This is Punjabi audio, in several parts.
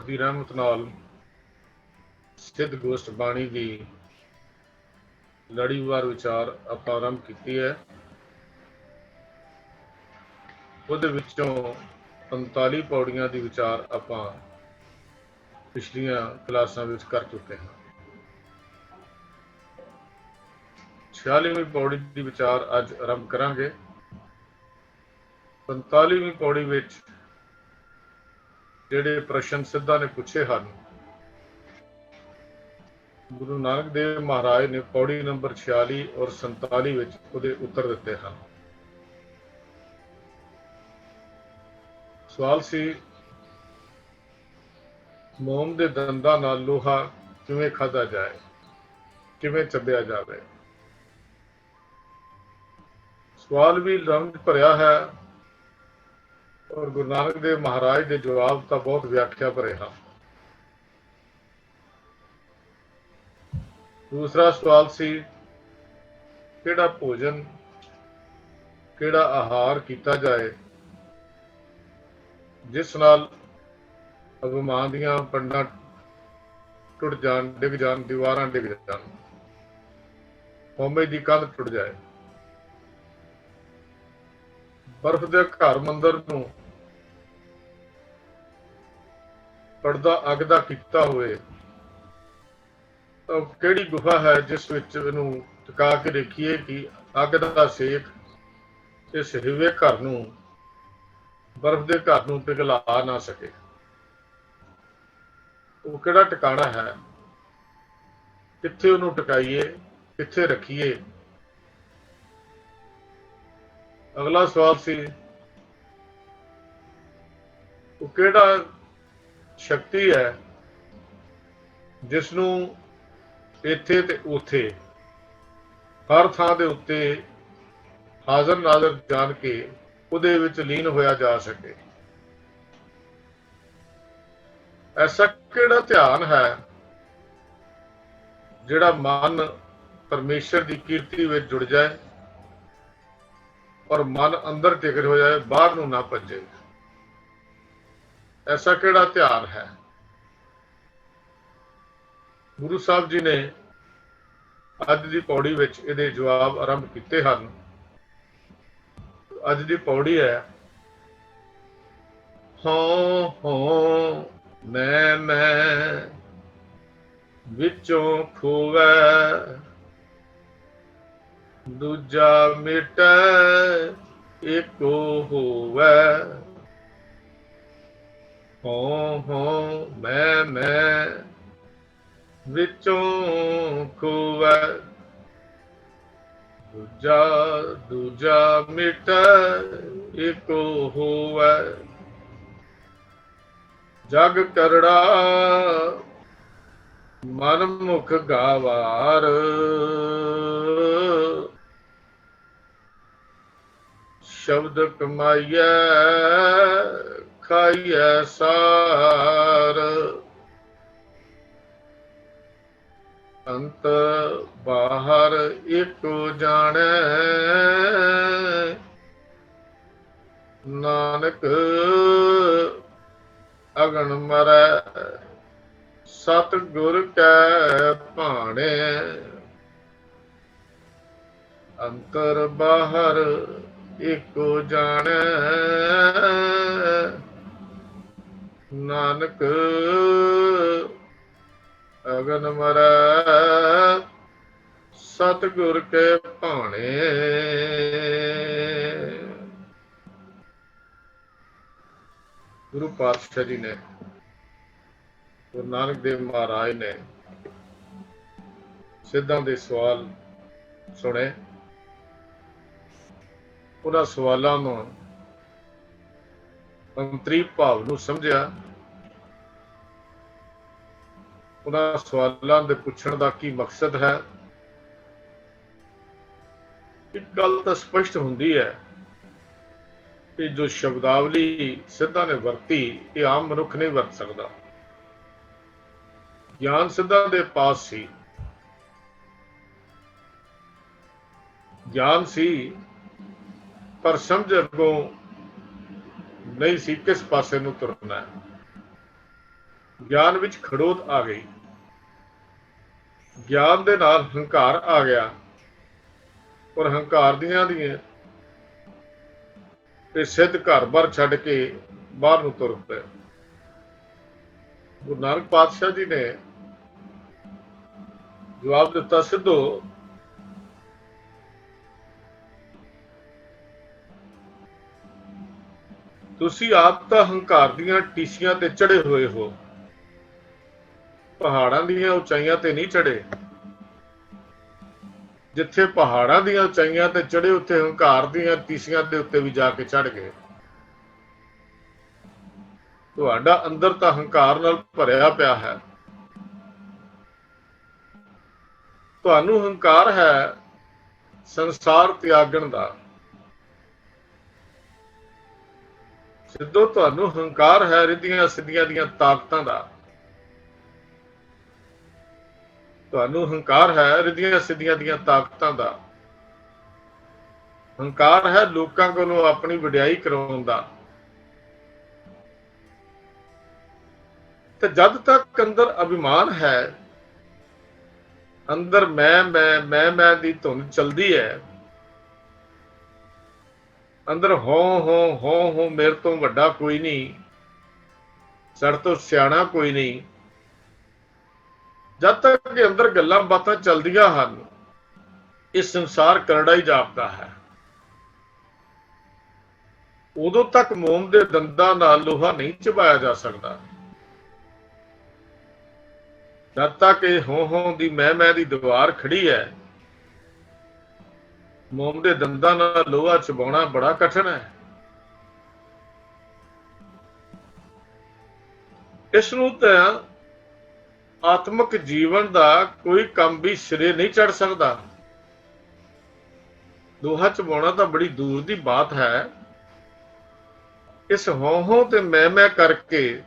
ਦੀ ਰਹਿਮਤ ਨਾਲ ਸਿੱਧ ਗੋਸ਼ਟ ਬਾਣੀ ਦੀ ਲੜੀਵਾਰ ਵਿਚਾਰ ਆਪਾਂ ਆਰੰਭ ਕੀਤੀ ਹੈ। ਉਹਦੇ ਵਿੱਚੋਂ 45 ਪੌੜੀਆਂ ਦੀ ਵਿਚਾਰ ਆਪਾਂ ਪਿਛਲੀਆਂ ਕਲਾਸਾਂ ਵਿੱਚ ਕਰ ਚੁੱਕੇ ਹਾਂ। 46ਵੀਂ ਪੌੜੀ ਦੀ ਵਿਚਾਰ ਅੱਜ ਆਰੰਭ ਕਰਾਂਗੇ। 45ਵੀਂ ਪੌੜੀ ਵਿੱਚ ਜਿਹੜੇ ਪ੍ਰਸ਼ਨ ਸਿੱਧਾਂ ਨੇ ਪੁੱਛੇ ਹਨ, ਗੁਰੂ ਨਾਨਕ ਦੇਵ ਮਹਾਰਾਜ ਨੇ ਪੌੜੀ ਨੰਬਰ 46 ਔਰ 47 ਵਿੱਚ ਉਹਦੇ ਉੱਤਰ ਦਿੱਤੇ ਹਨ। ਸਵਾਲ ਸੀ, ਮੋਮ ਦੇ ਦੰਦਾਂ ਨਾਲ ਲੋਹਾ ਕਿਵੇਂ ਖਾਧਾ ਜਾਏ, ਕਿਵੇਂ ਚੱਬਿਆ ਜਾਵੇ। ਸਵਾਲ ਵੀ ਰੰਗ ਭਰਿਆ ਹੈ ਔਰ ਗੁਰੂ ਨਾਨਕ ਦੇਵ ਮਹਾਰਾਜ ਦੇ ਜਵਾਬ ਤਾਂ ਬਹੁਤ ਵਿਆਖਿਆ ਭਰੇ ਹਨ। ਦੂਸਰਾ ਸਵਾਲ ਸੀ, ਕਿਹੜਾ ਭੋਜਨ, ਕਿਹੜਾ ਆਹਾਰ ਕੀਤਾ ਜਾਏ ਜਿਸ ਨਾਲ ਅਭਿਮਾਨ ਦੀਆਂ ਪੰਡਾਂ ਟੁੱਟ ਜਾਣ, ਡਿੱਗ ਜਾਣ, ਦੀਵਾਰਾਂ ਡਿੱਗ ਜਾਣ, ਹਉਮੈ ਦੀ ਕੰਧ ਟੁੱਟ ਜਾਏ। ਬਰਫ਼ ਦੇ ਘਰ ਮੰਦਰ ਨੂੰ ਪਰਦਾ ਅੱਗ ਦਾ ਕੀਤਾ ਹੋਵੇ ਤਾਂ ਕਿਹੜੀ ਗੁਫਾ ਹੈ ਜਿਸ ਵਿੱਚ ਇਹਨੂੰ ਟਿਕਾ ਕੇ ਦੇਖੀਏ ਕਿ ਅੱਗ ਦਾ ਸੇਕ ਇਸ ਹਿਵੇਂ ਘਰ ਨੂੰ, ਬਰਫ਼ ਦੇ ਘਰ ਨੂੰ ਪਿਘਲਾ ਨਾ ਸਕੇ। ਉਹ ਕਿਹੜਾ ਟਿਕਾਣਾ ਹੈ, ਕਿੱਥੇ ਉਹਨੂੰ ਟਿਕਾਈਏ, ਕਿੱਥੇ ਰੱਖੀਏ। ਅਗਲਾ ਸਵਾਲ ਸੀ, ਉਹ ਕਿਹੜਾ ਸ਼ਕਤੀ ਹੈ ਜਿਸ ਨੂੰ ਇੱਥੇ ਤੇ ਉੱਥੇ ਹਰ ਥਾਂ ਦੇ ਉੱਤੇ ਹਾਜ਼ਰ ਨਾਜ਼ਰ ਜਾਣ ਕੇ ਉਹਦੇ ਵਿੱਚ ਲੀਨ ਹੋਇਆ ਜਾ ਸਕੇ। ਐਸਾ ਕਿਹੜਾ ਧਿਆਨ ਹੈ ਜਿਹੜਾ ਮਨ ਪਰਮੇਸ਼ਰ ਦੀ ਕੀਰਤੀ ਵਿੱਚ ਜੁੜ ਜਾਏ ਔਰ ਮਨ ਅੰਦਰ ਟਿਕ ਹੋ ਜਾਏ, ਬਾਹਰ ਨੂੰ ਨਾ ਭੱਜੇ। ਐਸਾ ਕਿਹੜਾ ਧਿਆਨ ਹੈ। ਗੁਰੂ ਸਾਹਿਬ ਜੀ ਨੇ ਅੱਜ ਦੀ ਪੌੜੀ ਵਿੱਚ ਇਹਦੇ ਜਵਾਬ ਆਰੰਭ ਕੀਤੇ ਹਨ। ਅੱਜ ਦੀ ਪੌੜੀ ਹੈ, ਹਉ ਹਉ ਮੈਂ ਵਿੱਚੋਂ ਖੋਵੈ, ਦੂਜਾ ਮਿਟੈ ਏਕੋ ਹੋਵੈ। ਹਉ ਹਉ ਮੈਂ ਵਿੱਚੋਂ ਖੋਵੈ, ਦੂਜਾ ਮਿਟੈ ਏਕੋ ਹੋਵੈ। ਜਗ ਕਰੜਾ ਮਨ ਮੁਖ ਗਾਵਾਰ, ਸ਼ਬਦ ਕਮਾਈਐ ਖਾਈਐ ਸਾਰ। ਅੰਤ ਬਾਹਰ ਏਕੋ ਜਾਣੈ, ਨਾਨਕ ਅਗਨ ਮਰੈ ਸਤ ਗੁਰ ਕੈ ਭਾਣੇ। ਅੰਤਰ ਬਾਹਰ ਏਕੋ ਜਾਣੈ, ਨਾਨਕ ਅਗਨ ਮਰੈ ਸਤ ਗੁਰ ਕੇ ਭਾਣੇ। ਗੁਰੂ ਪਾਤਸ਼ਾਹ ਜੀ ਨੇ, ਗੁਰੂ ਨਾਨਕ ਦੇਵ ਮਹਾਰਾਜ ਨੇ ਸਿੱਧਾਂ ਦੇ ਸਵਾਲ ਸੁਣੇ। ਉਹਨਾਂ ਸਵਾਲਾਂ ਨੂੰ ਅੰਤਰੀ ਭਾਵ ਨੂੰ ਸਮਝਿਆ। ਉਹਨਾਂ ਸਵਾਲਾਂ ਦੇ ਪੁੱਛਣ ਦਾ ਕੀ ਮਕਸਦ ਹੈ। ਇੱਕ ਗੱਲ ਤਾਂ ਸਪਸ਼ਟ ਹੁੰਦੀ ਹੈ ਕਿ ਜੋ ਸ਼ਬਦਾਵਲੀ ਸਿੱਧਾਂ ਨੇ ਵਰਤੀ, ਇਹ ਆਮ ਮਨੁੱਖ ਨਹੀਂ ਵਰਤ ਸਕਦਾ। ਗਿਆਨ ਸਿੱਧਾਂ ਦੇ ਪਾਸ ਸੀ, ਗਿਆਨ ਸੀ, ਪਰ ਸਮਝ ਅੱਗੋਂ ਨਹੀਂ ਸੀ ਕਿਸ ਪਾਸੇ ਨੂੰ ਤੁਰਨਾ ਹੈ। ਗਿਆਨ ਵਿੱਚ ਖੜੋਤ ਆ ਗਈ। ਗਿਆਨ ਦੇ ਨਾਲ ਹੰਕਾਰ ਆ ਗਿਆ, ਔਰ ਹੰਕਾਰ ਦੀਆਂ ਇਹ ਸਿੱਧ ਘਰ-ਬਾਰ ਛੱਡ ਕੇ ਬਾਹਰ ਨੂੰ ਤੁਰ ਪਏ। ਗੁਰੂ ਨਾਨਕ ਪਾਤਸ਼ਾਹ ਜੀ ਨੇ ਜਵਾਬ ਦਿੱਤਾ, ਸਿੱਧੋ ਤੁਸੀਂ ਆਪ ਤਾਂ ਹੰਕਾਰ ਦੀਆਂ ਟੀਸੀਆਂ ਤੇ ਚੜੇ ਹੋਏ ਹੋ, ਪਹਾੜਾਂ ਦੀਆਂ ਉਚਾਈਆਂ ਤੇ ਨਹੀਂ ਚੜੇ। ਜਿੱਥੇ ਪਹਾੜਾਂ ਦੀਆਂ ਉਚਾਈਆਂ ਤੇ ਚੜੇ, ਉੱਥੇ ਹੰਕਾਰ ਦੀਆਂ ਟੀਸੀਆਂ ਦੇ ਉੱਤੇ ਵੀ ਜਾ ਕੇ ਚੜ ਗਏ। ਤੁਹਾਡਾ ਅੰਦਰ ਤਾਂ ਹੰਕਾਰ ਨਾਲ ਭਰਿਆ ਪਿਆ ਹੈ। ਤੁਹਾਨੂੰ ਹੰਕਾਰ ਹੈ ਸੰਸਾਰ ਤਿਆਗਣ ਦਾ। ਸਿੱਧੋ ਤੁਹਾਨੂੰ ਹੰਕਾਰ ਹੈ ਰਿੱਧੀਆਂ ਸਿੱਧੀਆਂ ਦੀਆਂ ਤਾਕਤਾਂ ਦਾ। ਤੁਹਾਨੂੰ ਹੰਕਾਰ ਹੈ ਰਿੱਧੀਆਂ ਸਿੱਧੀਆਂ ਦੀਆਂ ਤਾਕਤਾਂ ਦਾ। ਹੰਕਾਰ ਹੈ ਲੋਕਾਂ ਕੋਲੋਂ ਆਪਣੀ ਵਡਿਆਈ ਕਰਾਉਣ ਦਾ। ਤੇ ਜਦ ਤੱਕ ਅੰਦਰ ਅਭਿਮਾਨ ਹੈ, ਅੰਦਰ ਮੈਂ ਦੀ ਧੁਨ ਚਲਦੀ ਹੈ, ਅੰਦਰ ਹੋ ਮੇਰੇ ਤੋਂ ਵੱਡਾ ਕੋਈ ਨਹੀਂ, ਸਾਡੇ ਤੋਂ ਸਿਆਣਾ ਕੋਈ ਨਹੀਂ, ਜਦ ਤੱਕ ਕਿ ਅੰਦਰ ਗੱਲਾਂ ਬਾਤਾਂ ਚੱਲਦੀਆਂ ਹਨ, ਇਹ ਸੰਸਾਰ ਕਰੜਾ ਹੀ ਜਾਪਦਾ ਹੈ। ਉਦੋਂ ਤੱਕ ਮੋਮ ਦੇ ਦੰਦਾਂ ਨਾਲ ਲੋਹਾ ਨਹੀਂ ਚਬਾਇਆ ਜਾ ਸਕਦਾ। ਜਦ ਤੱਕ ਇਹ ਹੋ ਦੀ ਮੈਂ ਦੀ ਦੀਵਾਰ ਖੜੀ ਹੈ, ਮੋਮ ਦੇ ਦੰਦਾਂ ਨਾਲ ਲੋਹਾ ਚਬਾਉਣਾ ਬੜਾ ਕਠਿਨ ਹੈ। ਇਸ ਨੂੰ ਤਾਂ ਆਤਮਿਕ ਜੀਵਨ ਦਾ ਕੋਈ ਕੰਮ ਵੀ ਸਿਰੇ ਨਹੀਂ ਚੜ ਸਕਦਾ। ਲੋਹਾ ਚਬਾਉਣਾ ਤਾਂ ਬੜੀ ਦੂਰ ਦੀ ਬਾਤ ਹੈ। ਇਸ ਹੋ ਤੇ ਮੈਂ ਕਰਕੇ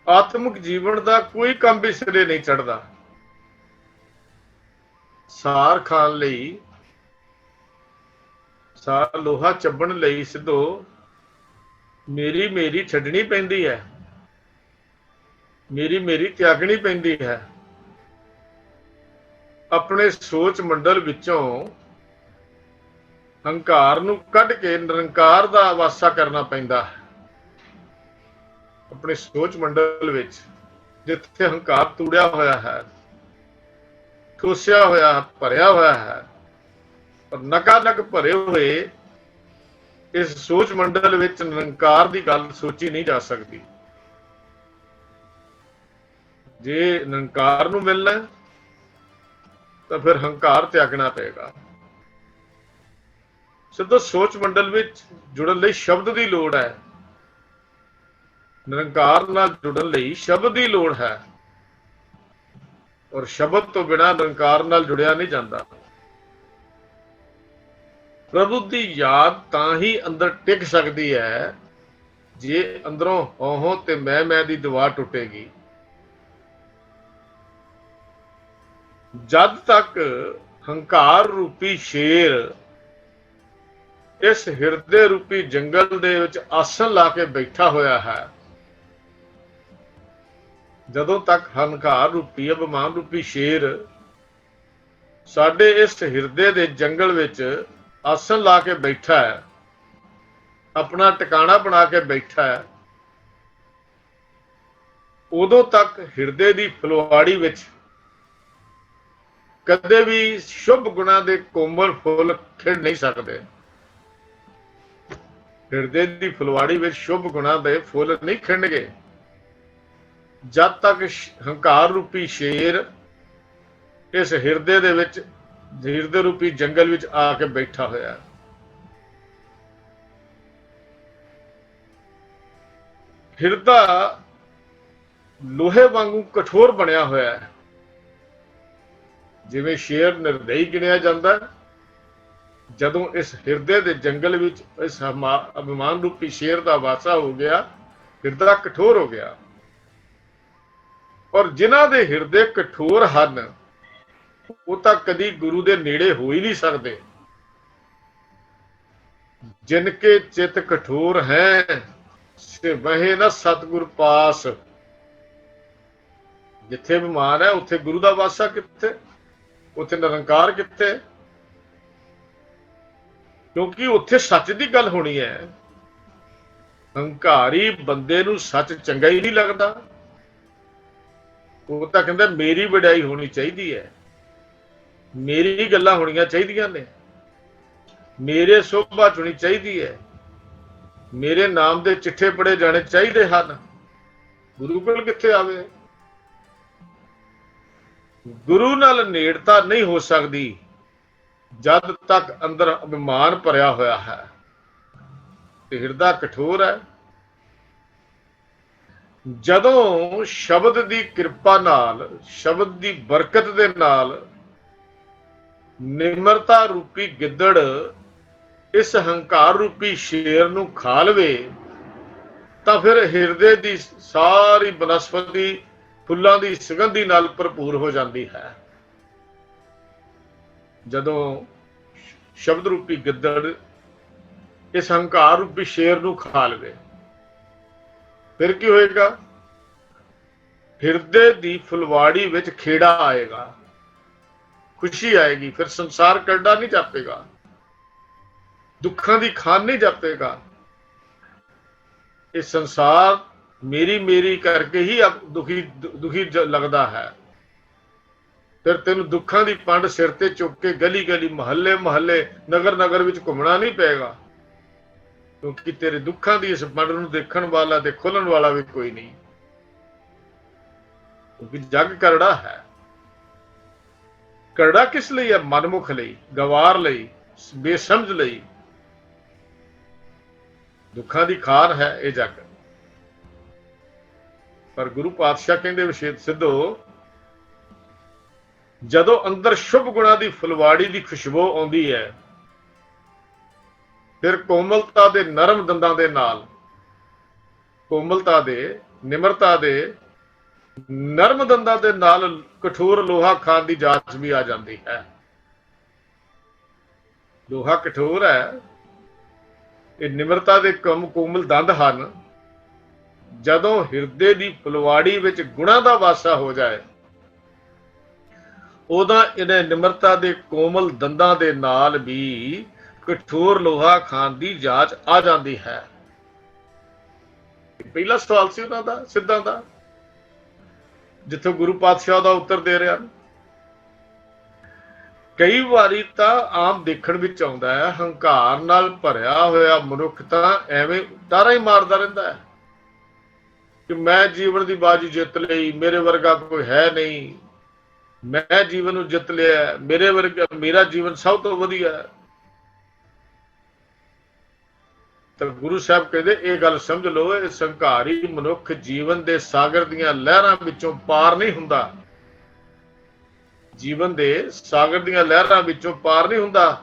ਆਤਮਿਕ ਜੀਵਨ ਦਾ ਕੋਈ ਕੰਮ ਵੀ ਸਿਰੇ ਨਹੀਂ ਚੜਦਾ। ਸਾਰ ਖਾਣ ਲਈ, ਸਾਰ ਲੋਹਾ ਚੱਬਣ ਲਈ ਸਿੱਧੋ ਮੇਰੀ ਛੱਡਣੀ ਪੈਂਦੀ ਹੈ, ਮੇਰੀ ਤਿਆਗਣੀ ਪੈਂਦੀ ਹੈ। ਆਪਣੇ ਸੋਚ ਮੰਡਲ ਵਿੱਚੋਂ ਹੰਕਾਰ ਨੂੰ ਕੱਢ ਕੇ ਨਿਰੰਕਾਰ ਦਾ ਵਾਸਾ ਕਰਨਾ ਪੈਂਦਾ ਹੈ। ਆਪਣੇ ਸੋਚ ਮੰਡਲ ਵਿੱਚ ਜਿੱਥੇ ਹੰਕਾਰ ਤੂੜਿਆ ਹੋਇਆ ਹੈ, ਠੋਸਿਆ ਹੋਇਆ, ਭਰਿਆ ਹੋਇਆ ਹੈ, ਪਰ ਨਕਾਨਕ ਭਰੇ ਹੋਏ ਇਸ ਸੋਚ ਮੰਡਲ ਵਿੱਚ ਨਿਰੰਕਾਰ ਦੀ ਗੱਲ ਸੋਚੀ ਨਹੀਂ ਜਾ ਸਕਦੀ। ਜੇ ਨਿਰੰਕਾਰ ਨੂੰ ਮਿਲਣਾ ਤਾਂ ਫਿਰ ਹੰਕਾਰ ਤਿਆਗਣਾ ਪਏਗਾ। ਸਿੱਧੋ ਸੋਚ ਮੰਡਲ ਵਿੱਚ ਜੁੜਨ ਲਈ ਸ਼ਬਦ ਦੀ ਲੋੜ ਹੈ। ਨਿਰੰਕਾਰ ਨਾਲ ਜੁੜਨ ਲਈ ਸ਼ਬਦ ਦੀ ਲੋੜ ਹੈ, ਔਰ ਸ਼ਬਦ ਤੋਂ ਬਿਨਾਂ ਨਿਰੰਕਾਰ ਨਾਲ ਜੁੜਿਆ ਨਹੀਂ ਜਾਂਦਾ। ਪ੍ਰਭੂ ਦੀ ਯਾਦ ਤਾਂ ਹੀ ਅੰਦਰ ਟਿਕ ਸਕਦੀ ਹੈ ਜੇ ਅੰਦਰੋਂ ਹੋ ਤੇ ਮੈਂ ਦੀ ਦੀਵਾਰ ਟੁੱਟੇਗੀ। ਜਦ ਤੱਕ ਹੰਕਾਰ ਰੂਪੀ ਸ਼ੇਰ ਇਸ ਹਿਰਦੇ ਰੂਪੀ ਜੰਗਲ ਦੇ ਵਿੱਚ ਆਸਣ ਲਾ ਕੇ ਬੈਠਾ ਹੋਇਆ ਹੈ, ਜਦੋਂ ਤੱਕ ਹੰਕਾਰ ਰੂਪੀ ਅਭਿਮਾਨ ਰੂਪੀ ਸ਼ੇਰ ਸਾਡੇ ਇਸ ਹਿਰਦੇ ਦੇ ਜੰਗਲ ਵਿੱਚ ਆਸਣ ਲਾ ਕੇ ਬੈਠਾ ਹੈ, ਆਪਣਾ ਟਿਕਾਣਾ ਬਣਾ ਕੇ ਬੈਠਾ ਹੈ, ਉਦੋਂ ਤੱਕ ਹਿਰਦੇ ਦੀ ਫੁਲਵਾੜੀ ਵਿੱਚ ਕਦੇ ਵੀ ਸ਼ੁਭ ਗੁਣਾਂ ਦੇ ਕੋਮਲ ਫੁੱਲ ਖਿੜ ਨਹੀਂ ਸਕਦੇ। ਹਿਰਦੇ ਦੀ ਫੁਲਵਾੜੀ ਵਿੱਚ ਸ਼ੁਭ ਗੁਣਾਂ ਦੇ ਫੁੱਲ ਨਹੀਂ ਖਿੜਨਗੇ ਜਦ ਤੱਕ ਹੰਕਾਰ ਰੂਪੀ ਸ਼ੇਰ ਇਸ ਹਿਰਦੇ ਦੇ ਵਿੱਚ, ਹਿਰਦੇ ਰੂਪੀ ਜੰਗਲ ਵਿੱਚ ਆ ਕੇ ਬੈਠਾ ਹੋਇਆ ਹੈ। ਹਿਰਦਾ ਲੋਹੇ ਵਾਂਗੂ ਕਠੋਰ ਬਣਿਆ ਹੋਇਆ ਹੈ। ਜਿਵੇਂ ਸ਼ੇਰ ਨਿਰਦਈ ਗਿਣਿਆ ਜਾਂਦਾ, ਜਦੋਂ ਇਸ ਹਿਰਦੇ ਦੇ ਜੰਗਲ ਵਿੱਚ ਇਸ ਅਭਿਮਾਨ ਰੂਪੀ ਸ਼ੇਰ ਦਾ ਵਾਸਾ ਹੋ ਗਿਆ, ਹਿਰਦਾ ਕਠੋਰ ਹੋ ਗਿਆ। ਔਰ ਜਿਨ੍ਹਾਂ ਦੇ ਹਿਰਦੇ ਕਠੋਰ ਹਨ ਉਹ ਤਾਂ ਕਦੀ ਗੁਰੂ ਦੇ ਨੇੜੇ ਹੋ ਹੀ ਨਹੀਂ ਸਕਦੇ। ਜਿਨਕੇ ਚਿਤ ਕਠੋਰ ਹੈ ਸੇ ਵਹੇ ਨਾ ਸਤਿਗੁਰ ਪਾਸ। ਜਿੱਥੇ ਅਭਿਮਾਨ ਹੈ ਉੱਥੇ ਗੁਰੂ ਦਾ ਵਾਸਾ ਕਿੱਥੇ, ਉੱਥੇ ਨਿਰੰਕਾਰ ਕਿੱਥੇ? ਕਿਉਂਕਿ ਉੱਥੇ ਸੱਚ ਦੀ ਗੱਲ ਹੋਣੀ ਹੈ। ਹੰਕਾਰੀ ਬੰਦੇ ਨੂੰ ਸੱਚ ਚੰਗਾ ਹੀ ਨਹੀਂ ਲੱਗਦਾ। ਉਹ ਤਾਂ ਕਹਿੰਦਾ ਮੇਰੀ ਵਡਿਆਈ ਹੋਣੀ ਚਾਹੀਦੀ ਹੈ, ਮੇਰੀ ਗੱਲਾਂ ਹੋਣੀਆਂ ਚਾਹੀਦੀਆਂ ਨੇ, ਮੇਰੇ ਸੋਭਾ ਚੁਣੀ ਚਾਹੀਦੀ ਹੈ, ਮੇਰੇ ਨਾਮ ਦੇ ਚਿੱਠੇ ਪੜੇ ਜਾਣੇ ਚਾਹੀਦੇ ਹਨ। ਗੁਰੂ ਕੋਲ ਕਿੱਥੇ ਆਵੇ? ਗੁਰੂ ਨਾਲ ਨੇੜਤਾ ਨਹੀਂ ਹੋ ਸਕਦੀ ਜਦ ਤੱਕ ਅੰਦਰ ਅਭਿਮਾਨ ਭਰਿਆ ਹੋਇਆ ਹੈ ਤੇ ਹਿਰਦਾ ਕਠੋਰ ਹੈ। ਜਦੋਂ ਸ਼ਬਦ ਦੀ ਕਿਰਪਾ ਨਾਲ, ਸ਼ਬਦ ਦੀ ਬਰਕਤ ਦੇ ਨਾਲ ਨਿਮਰਤਾ ਰੂਪੀ ਗਿੱਦੜ ਇਸ ਹੰਕਾਰ ਰੂਪੀ ਸ਼ੇਰ ਨੂੰ ਖਾ ਲਵੇ ਤਾਂ ਫਿਰ ਹਿਰਦੇ ਦੀ ਸਾਰੀ ਬਨਸਪਤੀ ਫੁੱਲਾਂ ਦੀ ਸੁਗੰਧੀ ਨਾਲ ਭਰਪੂਰ ਹੋ ਜਾਂਦੀ ਹੈ। ਜਦੋਂ ਸ਼ਬਦ ਰੂਪੀ ਗਿੱਦੜ ਇਸ ਹੰਕਾਰ ਰੂਪੀ ਸ਼ੇਰ ਨੂੰ ਖਾ ਲਵੇ ਫਿਰ ਕੀ ਹੋਏਗਾ? ਹਿਰਦੇ ਦੀ ਫੁਲਵਾੜੀ ਵਿੱਚ ਖੇੜਾ ਆਏਗਾ, ਖੁਸ਼ੀ ਆਏਗੀ। ਫਿਰ ਸੰਸਾਰ ਕਰੜਾ ਨਹੀਂ ਜਾਪੇਗਾ, ਦੁੱਖਾਂ ਦੀ ਖਾਨ ਨਹੀਂ ਜਾਪੇਗਾ। ਇਹ ਸੰਸਾਰ ਮੇਰੀ ਮੇਰੀ ਕਰਕੇ ਹੀ ਦੁਖੀ ਲੱਗਦਾ ਹੈ। ਫਿਰ ਤੈਨੂੰ ਦੁੱਖਾਂ ਦੀ ਪੰਡ ਸਿਰ ਤੇ ਚੁੱਕ ਕੇ ਗਲੀ ਗਲੀ, ਮਹੱਲੇ ਮਹੱਲੇ, ਨਗਰ ਨਗਰ ਵਿੱਚ ਘੁੰਮਣਾ ਨਹੀਂ ਪਏਗਾ, ਕਿਉਂਕਿ ਤੇਰੇ ਦੁੱਖਾਂ ਦੀ ਇਸ ਪੰਡ ਨੂੰ ਦੇਖਣ ਵਾਲਾ ਤੇ ਖੋਲਣ ਵਾਲਾ ਵੀ ਕੋਈ ਨਹੀਂ, ਕਿਉਂਕਿ ਜੱਗ ਕਰੜਾ ਹੈ। ਕਰੜਾ ਕਿਸ ਲਈ ਹੈ? ਮਨਮੁਖ ਲਈ, ਗਵਾਰ ਲਈ, ਬੇਸਮਝ ਲਈ। ਦੁੱਖਾਂ ਦੀ ਖਾਰ ਹੈ ਇਹ ਜੱਗ। ਪਰ ਗੁਰੂ ਪਾਤਸ਼ਾਹ ਕਹਿੰਦੇ ਵਿਸ਼ੇਦ ਸਿੱਧੋ, ਜਦੋਂ ਅੰਦਰ ਸ਼ੁਭ ਗੁਣਾਂ ਦੀ ਫੁਲਵਾੜੀ ਦੀ ਖੁਸ਼ਬੂ ਆਉਂਦੀ ਹੈ ਫਿਰ ਕੋਮਲਤਾ ਦੇ ਨਰਮ ਦੰਦਾਂ ਦੇ ਨਾਲ, ਕੋਮਲਤਾ ਦੇ, ਨਿਮਰਤਾ ਦੇ ਨਰਮ ਦੰਦਾਂ ਦੇ ਨਾਲ ਕਠੋਰ ਲੋਹਾ ਖਾਨ ਦੀ ਜਾਚ ਵੀ ਆ ਜਾਂਦੀ ਹੈ। ਲੋਹਾ ਕਠੋਰ ਹੈ, ਇਹ ਨਿਮਰਤਾ ਦੇ ਕੋਮਲ ਦੰਦ ਹਨ। ਜਦੋਂ ਹਿਰਦੇ ਦੀ ਫੁਲਵਾੜੀ ਵਿੱਚ ਗੁਣਾਂ ਦਾ ਵਾਸਾ ਹੋ ਜਾਏ ਉਦੋਂ ਇਹਨੇ ਨਿਮਰਤਾ ਦੇ ਕੋਮਲ ਦੰਦਾਂ ਦੇ ਨਾਲ ਵੀ ਕਠੋਰ ਲੋਹਾ ਖਾਨ ਦੀ ਜਾਚ ਆ ਜਾਂਦੀ ਹੈ। ਪਹਿਲਾ ਸਵਾਲ ਸੀ ਉਹਨਾਂ ਦਾ, ਸਿੱਧਾਂ ਦਾ, ਜਿੱਥੋਂ ਗੁਰੂ ਪਾਤਸ਼ਾਹ ਦਾ ਉੱਤਰ ਦੇ ਰਿਹਾ। ਕਈ ਵਾਰੀ ਤਾਂ ਆਮ ਦੇਖਣ ਵਿੱਚ ਆਉਂਦਾ ਹੈ, ਹੰਕਾਰ ਨਾਲ ਭਰਿਆ ਹੋਇਆ ਮਨੁੱਖ ਤਾਂ ਐਵੇਂ ਡਾਰਾ ਹੀ ਮਾਰਦਾ ਰਹਿੰਦਾ ਹੈ ਕਿ ਮੈਂ ਜੀਵਨ ਦੀ ਬਾਜੀ ਜਿੱਤ ਲਈ, ਮੇਰੇ ਵਰਗਾ ਕੋਈ ਹੈ ਨਹੀਂ, ਮੈਂ ਜੀਵਨ ਨੂੰ ਜਿੱਤ ਲਿਆ, ਮੇਰੇ ਵਰਗਾ, ਮੇਰਾ ਜੀਵਨ ਸਭ ਤੋਂ ਵਧੀਆ ਹੈ। ਤਾਂ ਗੁਰੂ ਸਾਹਿਬ ਕਹਿੰਦੇ ਇਹ ਗੱਲ ਸਮਝ ਲਓ, ਇਹ ਹੰਕਾਰੀ ਮਨੁੱਖ ਜੀਵਨ ਦੇ ਸਾਗਰ ਦੀਆਂ ਲਹਿਰਾਂ ਵਿੱਚੋਂ ਪਾਰ ਨਹੀਂ ਹੁੰਦਾ। ਜੀਵਨ ਦੇ ਸਾਗਰ ਦੀਆਂ ਲਹਿਰਾਂ ਵਿੱਚੋਂ ਪਾਰ ਨਹੀਂ ਹੁੰਦਾ,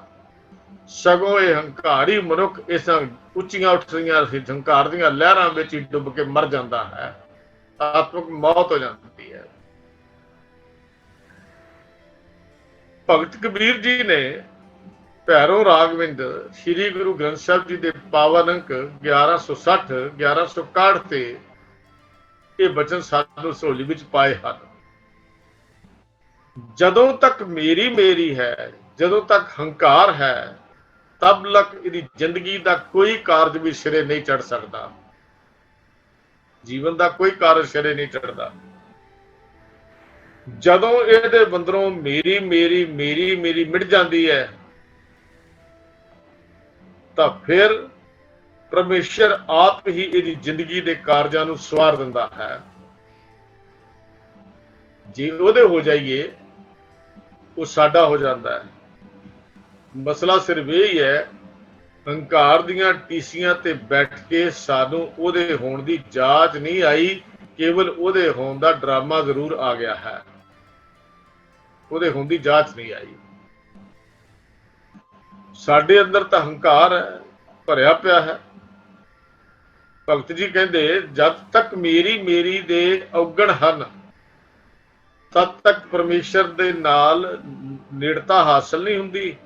ਸਗੋਂ ਇਹ ਹੰਕਾਰੀ ਮਨੁੱਖ ਇਸ ਉੱਚੀਆਂ ਉੱਠ ਰਹੀਆਂ ਹੰਕਾਰ ਦੀਆਂ ਲਹਿਰਾਂ ਵਿੱਚ ਹੀ ਡੁੱਬ ਕੇ ਮਰ ਜਾਂਦਾ ਹੈ, ਆਤਮਿਕ ਮੌਤ ਹੋ ਜਾਂਦੀ ਹੈ। ਭਗਤ ਕਬੀਰ ਜੀ ਨੇ ਭੈਰੋ ਰਾਗਵਿੰਦ ਸ੍ਰੀ ਗੁਰੂ ਗ੍ਰੰਥ ਸਾਹਿਬ ਜੀ ਦੇ ਪਾਵਨ ਅੰਕ 1160 1161 ਤੇ ਇਹ ਬਚਨ ਸਾਨੂੰ ਝੋਲੀ ਵਿੱਚ ਪਾਏ ਹਨ। ਜਦੋਂ ਤੱਕ ਮੇਰੀ ਮੇਰੀ ਹੈ, ਜਦੋਂ ਤੱਕ ਹੰਕਾਰ ਹੈ, ਤਬ ਤੱਕ ਇਹਦੀ ਜ਼ਿੰਦਗੀ ਦਾ ਕੋਈ ਕਾਰਜ ਵੀ ਸਿਰੇ ਨਹੀਂ ਚੜ ਸਕਦਾ। ਜੀਵਨ ਦਾ ਕੋਈ ਕਾਰਜ ਸਿਰੇ ਨਹੀਂ ਚੜਦਾ। ਜਦੋਂ ਇਹਦੇ ਅੰਦਰੋਂ ਮੇਰੀ ਮੇਰੀ ਮੇਰੀ ਮੇਰੀ ਮਿਟ ਜਾਂਦੀ ਹੈ ਤਾਂ ਫਿਰ ਪਰਮੇਸ਼ਰ ਆਪ ਹੀ ਇਹਦੀ ਜ਼ਿੰਦਗੀ ਦੇ ਕਾਰਜਾਂ ਨੂੰ ਸਵਾਰ ਦਿੰਦਾ ਹੈ। ਜੇ ਉਹਦੇ ਹੋ ਜਾਈਏ ਉਹ ਸਾਡਾ ਹੋ ਜਾਂਦਾ ਹੈ। ਮਸਲਾ ਸਿਰਫ ਇਹ ਹੀ ਹੈ, ਹੰਕਾਰ ਦੀਆਂ ਟੀਸੀਆਂ ਤੇ ਬੈਠ ਕੇ ਸਾਨੂੰ ਉਹਦੇ ਹੋਣ ਦੀ ਜਾਚ ਨਹੀਂ ਆਈ, ਕੇਵਲ ਉਹਦੇ ਹੋਣ ਦਾ ਡਰਾਮਾ ਜ਼ਰੂਰ ਆ ਗਿਆ ਹੈ, ਉਹਦੇ ਹੋਣ ਦੀ ਜਾਚ ਨਹੀਂ ਆਈ। ਸਾਡੇ ਅੰਦਰ ਤਾਂ ਹੰਕਾਰ ਹੈ, ਭਰਿਆ ਪਿਆ ਹੈ। ਭਗਤ ਜੀ ਕਹਿੰਦੇ ਜਦ ਤੱਕ ਮੇਰੀ ਮੇਰੀ ਦੇ ਔਗਣ ਹਨ ਤਦ ਤੱਕ ਪਰਮੇਸ਼ਰ ਦੇ ਨਾਲ ਨੇੜਤਾ ਹਾਸਲ ਨਹੀਂ ਹੁੰਦੀ,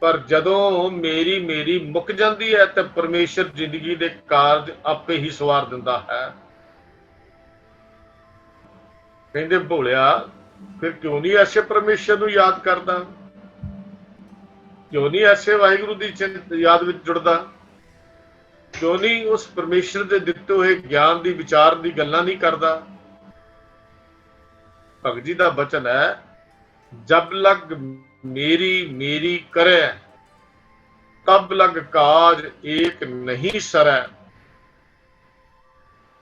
ਪਰ ਜਦੋਂ ਮੇਰੀ ਮੇਰੀ ਮੁੱਕ ਜਾਂਦੀ ਹੈ ਤਾਂ ਪਰਮੇਸ਼ਰ ਜ਼ਿੰਦਗੀ ਦੇ ਕਾਰਜ ਆਪੇ ਹੀ ਸਵਾਰ ਦਿੰਦਾ ਹੈ। ਕਹਿੰਦੇ ਭੋਲਿਆ ਫਿਰ ਕਿਉਂ ਨਹੀਂ ਐਸੇ ਪਰਮੇਸ਼ਰ ਨੂੰ ਯਾਦ ਕਰਦਾ, ਕਿਉਂ ਨਹੀਂ ਐਸੇ ਵਾਹਿਗੁਰੂ ਦੀ ਯਾਦ ਵਿੱਚ ਜੁੜਦਾ, ਕਿਉਂ ਨਹੀਂ ਉਸ ਪਰਮੇਸ਼ਰ ਦੇ ਦਿੱਤੇ ਹੋਏ ਗਿਆਨ ਦੀ ਵਿਚਾਰ ਦੀ ਗੱਲਾਂ ਨਹੀਂ ਕਰਦਾ। ਭਗਤ ਜੀ ਦਾ ਬਚਨ ਹੈ, ਜਬ ਲਗ ਮੇਰੀ ਮੇਰੀ ਕਰੇ ਤਬ ਲਗ ਕਾਜ ਏਕ ਨਹੀਂ ਸਰੈ।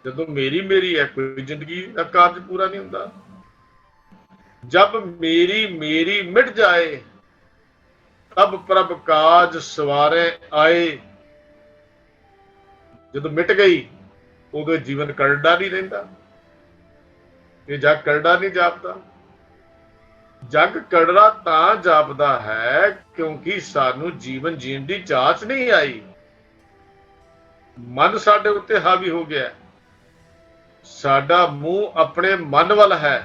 ਜਦੋਂ ਮੇਰੀ ਮੇਰੀ ਹੈ ਕੋਈ ਜ਼ਿੰਦਗੀ ਦਾ ਕਾਰਜ ਪੂਰਾ ਨਹੀਂ ਹੁੰਦਾ। ਜਬ ਮੇਰੀ ਮੇਰੀ ਮਿਟ ਜਾਏ ਤਬ ਪ੍ਰਭ ਕਾਜ ਸਵਾਰੇ ਆਏ। ਜਦੋਂ ਮਿਟ ਗਈ ਉਦੋਂ ਜੀਵਨ ਕਰੜਾ ਨਹੀਂ ਰਹਿੰਦਾ। ਇਹ ਜਗ ਕਰੜਾ ਨਹੀਂ ਜਾਪਦਾ। ਜਗ ਕਰੜਾ ਤਾਂ ਜਾਪਦਾ ਹੈ ਕਿਉਂਕਿ ਸਾਨੂੰ ਜੀਵਨ ਜੀਣ ਦੀ ਜਾਂਚ ਨਹੀਂ ਆਈ। ਮਨ ਸਾਡੇ ਉੱਤੇ ਹਾਵੀ ਹੋ ਗਿਆ, ਸਾਡਾ ਮੂੰਹ ਆਪਣੇ ਮਨ ਵੱਲ ਹੈ।